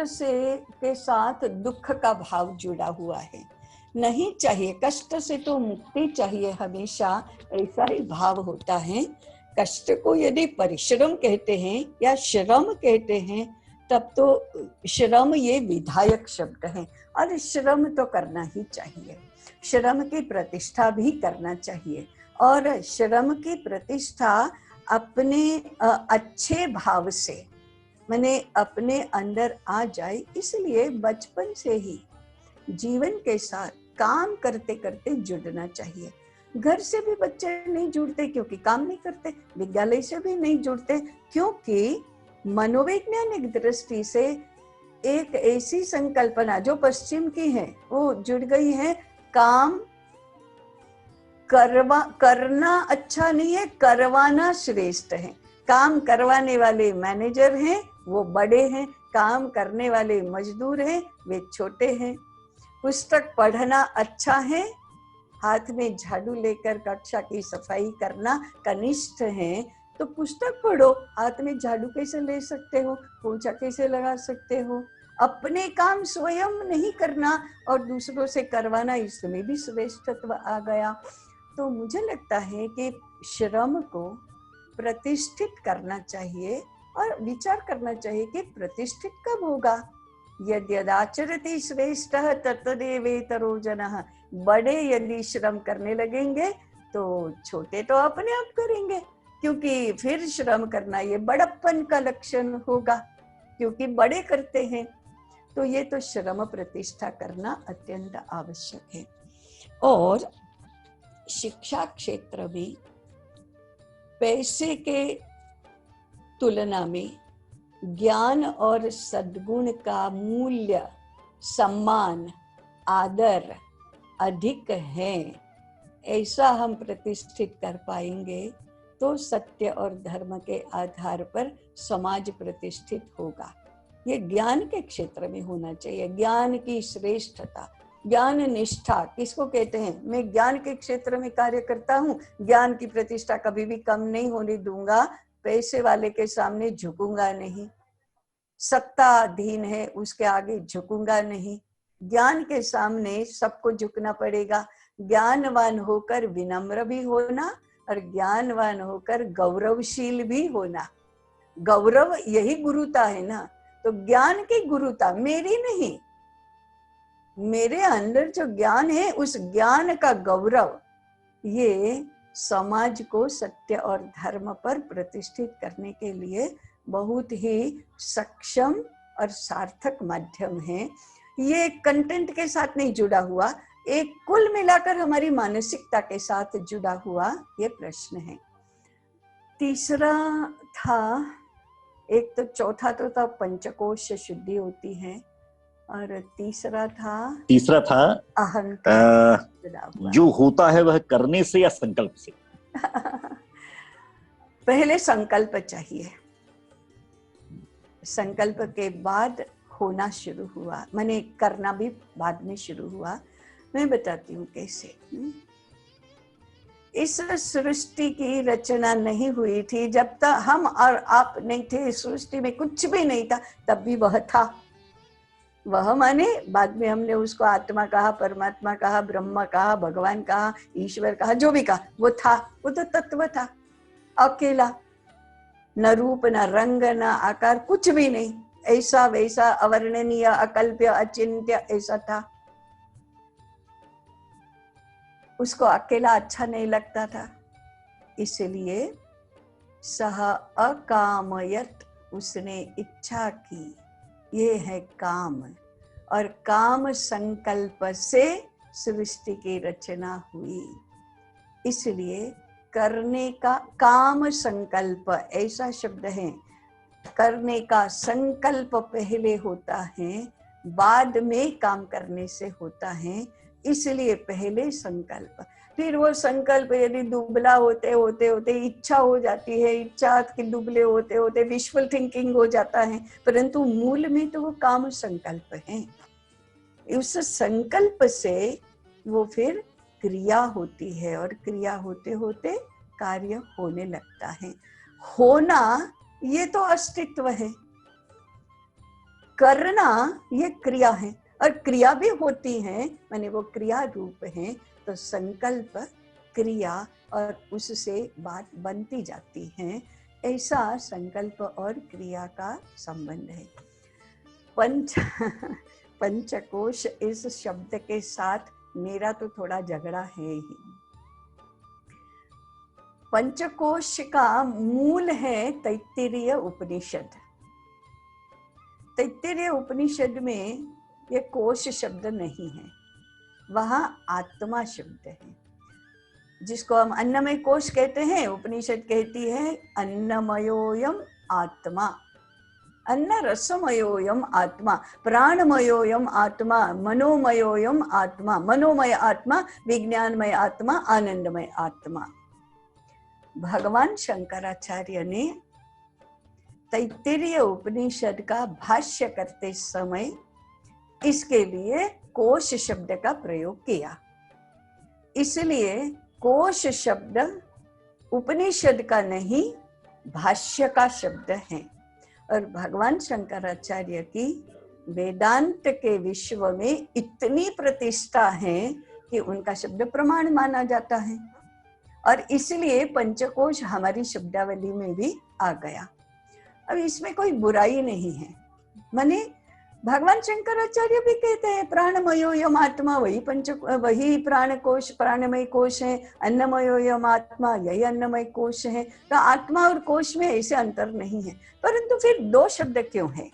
से के साथ दुख का भाव जुड़ा हुआ है। नहीं चाहिए, कष्ट से तो मुक्ति चाहिए हमेशा, ऐसा ही भाव होता है। कष्ट को यदि परिश्रम कहते हैं या श्रम कहते हैं, तब तो श्रम ये विधायक शब्द है, और श्रम तो करना ही चाहिए। श्रम की प्रतिष्ठा भी करना चाहिए, और श्रम की प्रतिष्ठा अपने अच्छे भाव से, माने अपने अंदर आ जाए, इसलिए बचपन से ही जीवन के साथ काम करते करते जुड़ना चाहिए। घर से भी बच्चे नहीं जुड़ते क्योंकि काम नहीं करते, विद्यालय से भी नहीं जुड़ते क्योंकि मनोवैज्ञानिक दृष्टि से एक ऐसी संकल्पना जो पश्चिम की है वो जुड़ गई है, काम करना अच्छा नहीं है, करवाना श्रेष्ठ है। काम करवाने वाले मैनेजर हैं, वो बड़े हैं, काम करने वाले मजदूर हैं, वे छोटे हैं। पुस्तक पढ़ना अच्छा है, हाथ में झाड़ू लेकर कक्षा की सफाई करना कनिष्ठ है। तो पुस्तक पढ़ो, हाथ में झाड़ू कैसे ले सकते हो, पोंछा कैसे लगा सकते हो। अपने काम स्वयं नहीं करना और दूसरों से करवाना, इसमें भी श्रेष्ठत्व आ गया। तो मुझे लगता है कि श्रम को प्रतिष्ठित करना चाहिए और विचार करना चाहिए कि प्रतिष्ठित कब होगा। यद्यदाचरति श्रेष्ठः तत्तदेवेतरो जनः। बड़े यदि श्रम करने लगेंगे तो छोटे तो अपने आप करेंगे, क्योंकि फिर श्रम करना ये बड़प्पन का लक्षण होगा, क्योंकि बड़े करते हैं। तो ये तो श्रम प्रतिष्ठा करना अत्यंत आवश्यक है। और शिक्षा क्षेत्र में पैसे के तुलना में ज्ञान और सद्गुण का मूल्य, सम्मान, आदर अधिक है, ऐसा हम प्रतिष्ठित कर पाएंगे तो सत्य और धर्म के आधार पर समाज प्रतिष्ठित होगा। ये ज्ञान के क्षेत्र में होना चाहिए। ज्ञान की श्रेष्ठता, ज्ञान निष्ठा किसको कहते हैं? मैं ज्ञान के क्षेत्र में कार्य करता हूँ, ज्ञान की प्रतिष्ठा कभी भी कम नहीं होने दूंगा, पैसे वाले के सामने झुकूंगा नहीं, सत्ताधीन है उसके आगे झुकूंगा नहीं, ज्ञान के सामने सबको झुकना पड़ेगा। ज्ञानवान होकर विनम्र भी होना और ज्ञानवान होकर गौरवशील भी होना। गौरव यही गुरुता है ना। तो ज्ञान की गुरुता मेरी नहीं, मेरे अंदर जो ज्ञान है उस ज्ञान का गौरव, ये समाज को सत्य और धर्म पर प्रतिष्ठित करने के लिए बहुत ही सक्षम और सार्थक माध्यम है। ये कंटेंट के साथ नहीं जुड़ा हुआ, एक कुल मिलाकर हमारी मानसिकता के साथ जुड़ा हुआ ये प्रश्न है। तीसरा था, एक तो चौथा तो था पंचकोश शुद्धि होती है, और तीसरा था अहंकार। जो होता है वह करने से या संकल्प से? पहले संकल्प चाहिए, संकल्प के बाद होना शुरू हुआ, मैंने करना भी बाद में शुरू हुआ। मैं बताती हूँ कैसे। इस सृष्टि की रचना नहीं हुई थी जब तक हम और आप नहीं थे, सृष्टि में कुछ भी नहीं था, तब भी वह था। वह माने बाद में हमने उसको आत्मा कहा, परमात्मा कहा, ब्रह्म कहा, भगवान कहा, ईश्वर कहा, जो भी कहा, वो था, वो तो तत्व था अकेला, न रूप न रंग न आकार, कुछ भी नहीं, ऐसा वैसा अवर्णनीय अकल्प्य अचिंत्य ऐसा था। उसको अकेला अच्छा नहीं लगता था, इसलिए सह अकामयत, उसने इच्छा की, ये है काम, और काम संकल्प से सृष्टि की रचना हुई। इसलिए करने का काम संकल्प ऐसा शब्द है, करने का संकल्प पहले होता है, बाद में काम करने से होता है, इसलिए पहले संकल्प। फिर वो संकल्प यदि दुबला होते होते होते इच्छा हो जाती है, इच्छा के दुबले होते होते विशुअल थिंकिंग हो जाता है, परंतु मूल में तो वो काम संकल्प है। उस संकल्प से वो फिर क्रिया होती है, और क्रिया होते होते कार्य होने लगता है। होना ये तो अस्तित्व है, करना ये क्रिया है, और क्रिया भी होती है, माने वो क्रिया रूप है। तो संकल्प क्रिया और उससे बात बनती जाती है, ऐसा संकल्प और क्रिया का संबंध है। पंचकोश इस शब्द के साथ मेरा तो थोड़ा झगड़ा है ही। पंचकोश का मूल है तैत्तिरीय उपनिषद। तैत्तिरीय उपनिषद में ये कोश शब्द नहीं है, वहां आत्मा शब्द है, जिसको हम अन्नमय कोश कहते हैं। उपनिषद कहती है अन्नमयोयम आत्मा, अन्न रसमयोयम आत्मा, प्राणमयोयम आत्मा, मनोमयोयम आत्मा, मनोमय आत्मा, विज्ञानमय आत्मा, आनंदमय आत्मा। भगवान शंकराचार्य ने तैत्तिरीय उपनिषद का भाष्य करते समय इसके लिए कोश शब्द का प्रयोग किया। इसलिए कोश शब्द उपनिषद का नहीं, भाष्य का शब्द है। और भगवान शंकराचार्य की वेदांत के विश्व में इतनी प्रतिष्ठा है कि उनका शब्द प्रमाण माना जाता है, और इसलिए पंचकोश हमारी शब्दावली में भी आ गया। अब इसमें कोई बुराई नहीं है, माने भगवान शंकराचार्य भी कहते हैं प्राणमयोयम आत्मा, वही प्राण कोश, प्राणमय कोश है, अन्नमयोयम आत्मा, यही अन्नमय कोश है। तो आत्मा और कोश में ऐसे अंतर नहीं है, परंतु फिर दो शब्द क्यों है?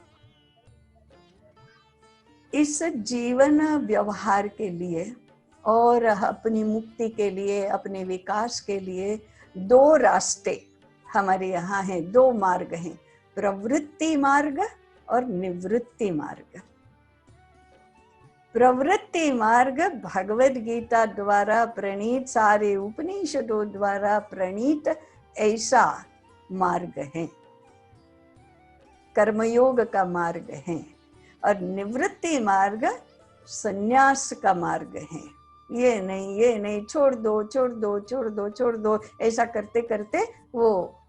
इस जीवन व्यवहार के लिए और अपनी मुक्ति के लिए, अपने विकास के लिए दो रास्ते हमारे यहाँ हैं, दो मार्ग हैं, प्रवृत्ति मार्ग और निवृत्ति मार्ग। प्रवृत्ति मार्ग भगवद गीता द्वारा प्रणीत, सारे उपनिषदों द्वारा प्रणीत ऐसा मार्ग है, कर्मयोग का मार्ग है। और निवृत्ति मार्ग संन्यास का मार्ग है। ये नहीं, छोड़ दो छोड़ दो छोड़ दो छोड़ दो, ऐसा करते करते वो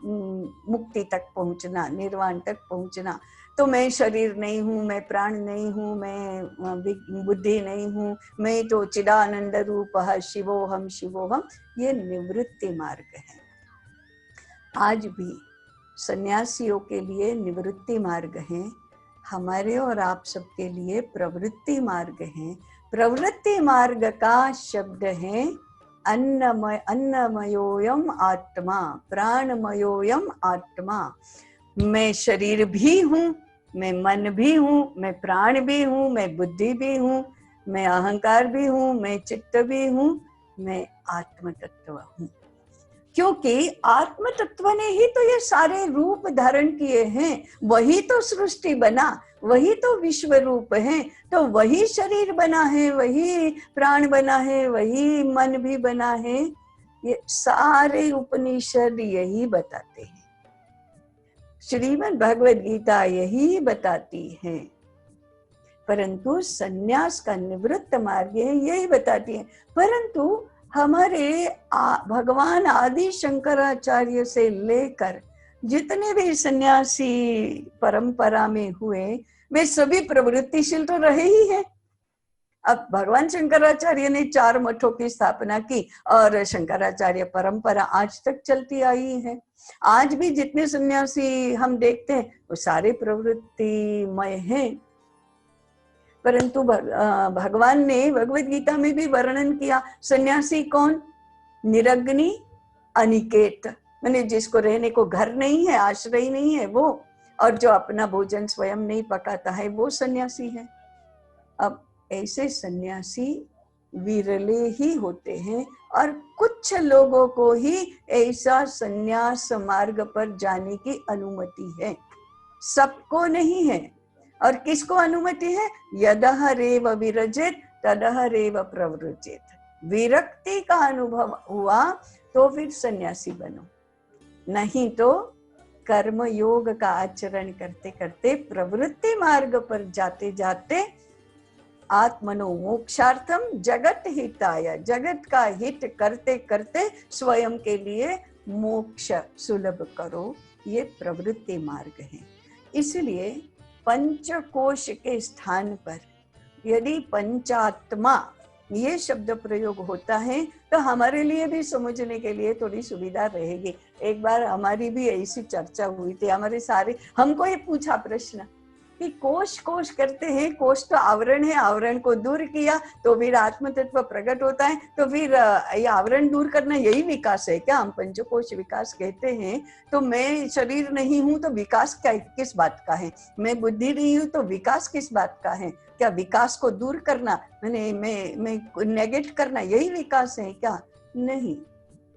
मुक्ति तक पहुंचना, निर्वाण तक पहुंचना। तो मैं शरीर नहीं हूँ, मैं प्राण नहीं हूँ, मैं बुद्धि नहीं हूँ, मैं तो चिदानंद रूप शिवोहम शिवोहम, ये निवृत्ति मार्ग है। आज भी सन्यासियों के लिए निवृत्ति मार्ग है, हमारे और आप सबके लिए प्रवृत्ति मार्ग है। प्रवृत्ति मार्ग का शब्द है अन्नमयोयम आत्मा, प्राणमयोयम आत्मा। मैं शरीर भी हूँ, मैं मन भी हूँ, मैं प्राण भी हूँ, मैं बुद्धि भी हूँ, मैं अहंकार भी हूँ, मैं चित्त भी हूँ, मैं आत्म तत्व हूँ। क्योंकि आत्म तत्व ने ही तो ये सारे रूप धारण किए हैं, वही तो सृष्टि बना, वही तो विश्व रूप है, तो वही शरीर बना है, वही प्राण बना है, वही मन भी बना है। ये सारे उपनिषद यही बताते हैं, श्रीमद् भगवद गीता यही बताती है। परंतु सन्यास का निवृत्त मार्ग है यही बताती है। परंतु हमारे भगवान आदि शंकराचार्य से लेकर जितने भी सन्यासी परंपरा में हुए, वे सभी प्रवृत्तिशील तो रहे ही हैं। अब भगवान शंकराचार्य ने 4 मठों की स्थापना की और शंकराचार्य परंपरा आज तक चलती आई है। आज भी जितने सन्यासी हम देखते हैं वो सारे प्रवृत्तिमय हैं। परंतु भगवान ने भगवद गीता में भी वर्णन किया, सन्यासी कौन? निरग्नि अनिकेत, माने जिसको रहने को घर नहीं है, आश्रय नहीं है वो, और जो अपना भोजन स्वयं नहीं पकाता है वो सन्यासी है। अब ऐसे सन्यासी विरले ही होते हैं और कुछ लोगों को ही ऐसा सन्यास मार्ग पर जाने की अनुमति है, सबको नहीं है। और किसको अनुमति है? यदह रेव विरजेत तदह रेव प्रव्रजेत। विरक्ति का अनुभव हुआ तो फिर सन्यासी बनो, नहीं तो कर्म योग का आचरण करते करते प्रवृत्ति मार्ग पर जाते जाते आत्मनो मोक्षार्थम जगत हिताय, जगत का हित करते करते स्वयं के लिए मोक्ष सुलभ करो, ये प्रवृत्ति मार्ग है। इसलिए पंचकोश के स्थान पर यदि पंचात्मा ये शब्द प्रयोग होता है तो हमारे लिए भी समझने के लिए थोड़ी सुविधा रहेगी। एक बार हमारी भी ऐसी चर्चा हुई थी, हमारे सारे हमको ये पूछा प्रश्न कि कोश कोश करते हैं, कोश तो आवरण है, आवरण को दूर किया तो फिर आत्म तत्व प्रकट होता है, तो फिर ये आवरण दूर करना यही विकास है क्या? हम पंचकोश विकास कहते हैं, तो मैं शरीर नहीं हूं तो विकास किस बात का है? मैं बुद्धि नहीं हूं तो विकास किस बात का है? क्या विकास को दूर करना, मैं नेगेट करना यही विकास है क्या? नहीं,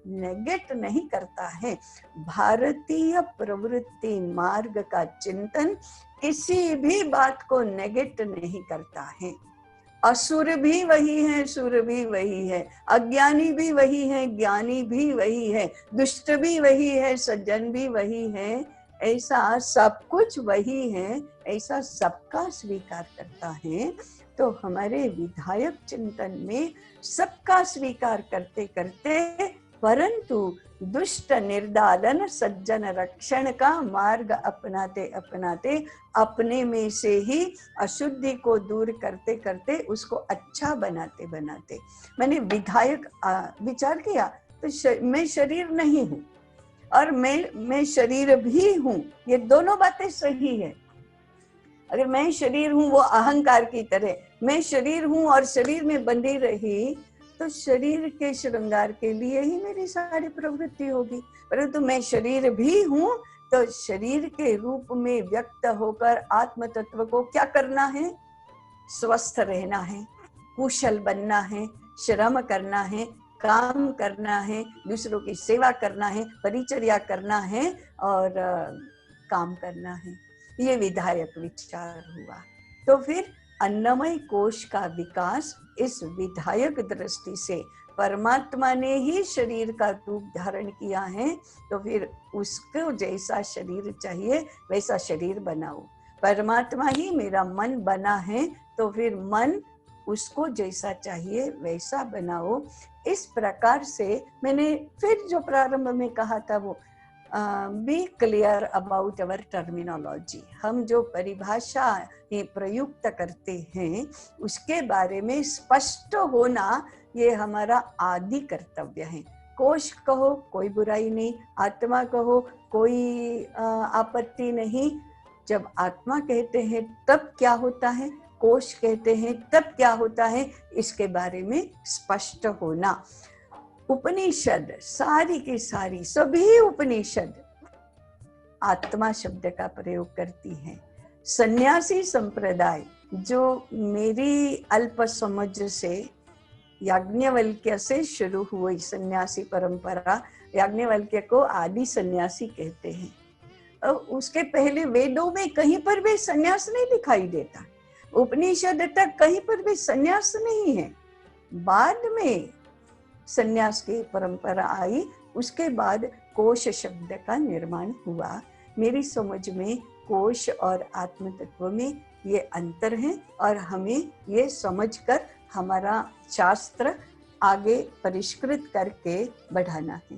नेगेट नहीं करता है। भारतीय प्रवृत्ति मार्ग का चिंतन किसी भी बात को नेगेट नहीं करता है। असुर भी वही है, सुर भी वही है, अज्ञानी भी वही है, ज्ञानी भी वही है, दुष्ट भी वही है, सज्जन भी वही है, ऐसा सब कुछ वही है, ऐसा सबका स्वीकार करता है। तो हमारे विधायक चिंतन में सबका स्वीकार करते करते परंतु दुष्ट निर्दालन सज्जन रक्षण का मार्ग अपनाते अपनाते अपने में से ही अशुद्धि को दूर करते करते उसको अच्छा बनाते बनाते, मैंने विधायक विचार किया तो मैं शरीर नहीं हूँ और मैं शरीर भी हूँ, ये दोनों बातें सही है। अगर मैं शरीर हूँ वो अहंकार की तरह, मैं शरीर हूँ और शरीर में बंधी रही तो शरीर के श्रृंगार के लिए ही मेरी सारी प्रवृत्ति होगी। परंतु मैं शरीर भी हूँ तो शरीर के रूप में व्यक्त होकर आत्म तत्व को क्या करना है? स्वस्थ रहना है, कुशल बनना है, श्रम करना है, काम करना है, दूसरों की सेवा करना है, परिचर्या करना है और काम करना है। ये विधायक विचार हुआ। तो फिर अन्नमय कोश का विकास इस विधायक दृष्टि से, परमात्मा ने ही शरीर का रूप धारण किया है तो फिर उसको जैसा शरीर चाहिए वैसा शरीर बनाओ। परमात्मा ही मेरा मन बना है तो फिर मन उसको जैसा चाहिए वैसा बनाओ। इस प्रकार से मैंने फिर जो प्रारंभ में कहा था वो be clear about our terminology, हम जो परिभाषा प्रयुक्त करते हैं उसके बारे में स्पष्ट होना ये हमारा आदि कर्तव्य है। कोश कहो कोई बुराई नहीं, आत्मा कहो कोई आपत्ति नहीं। जब आत्मा कहते हैं तब क्या होता है, कोश कहते हैं तब क्या होता है, इसके बारे में स्पष्ट होना। उपनिषद सारी की सारी सभी उपनिषद आत्मा शब्द का प्रयोग करती है। सन्यासी संप्रदाय जो मेरी अल्प समझ से याज्ञवल्क्य से शुरू हुई सन्यासी परंपरा। याज्ञवल्क्य को आदि सन्यासी कहते हैं। अब उसके पहले वेदों में कहीं पर भी सन्यास नहीं दिखाई देता, उपनिषद तक कहीं पर भी सन्यास नहीं है। बाद में सन्यास की परंपरा आई, उसके बाद कोश शब्द का निर्माण हुआ। मेरी समझ में कोश और आत्म तत्व में ये अंतर है और हमें ये समझकर हमारा शास्त्र आगे परिष्कृत करके बढ़ाना है।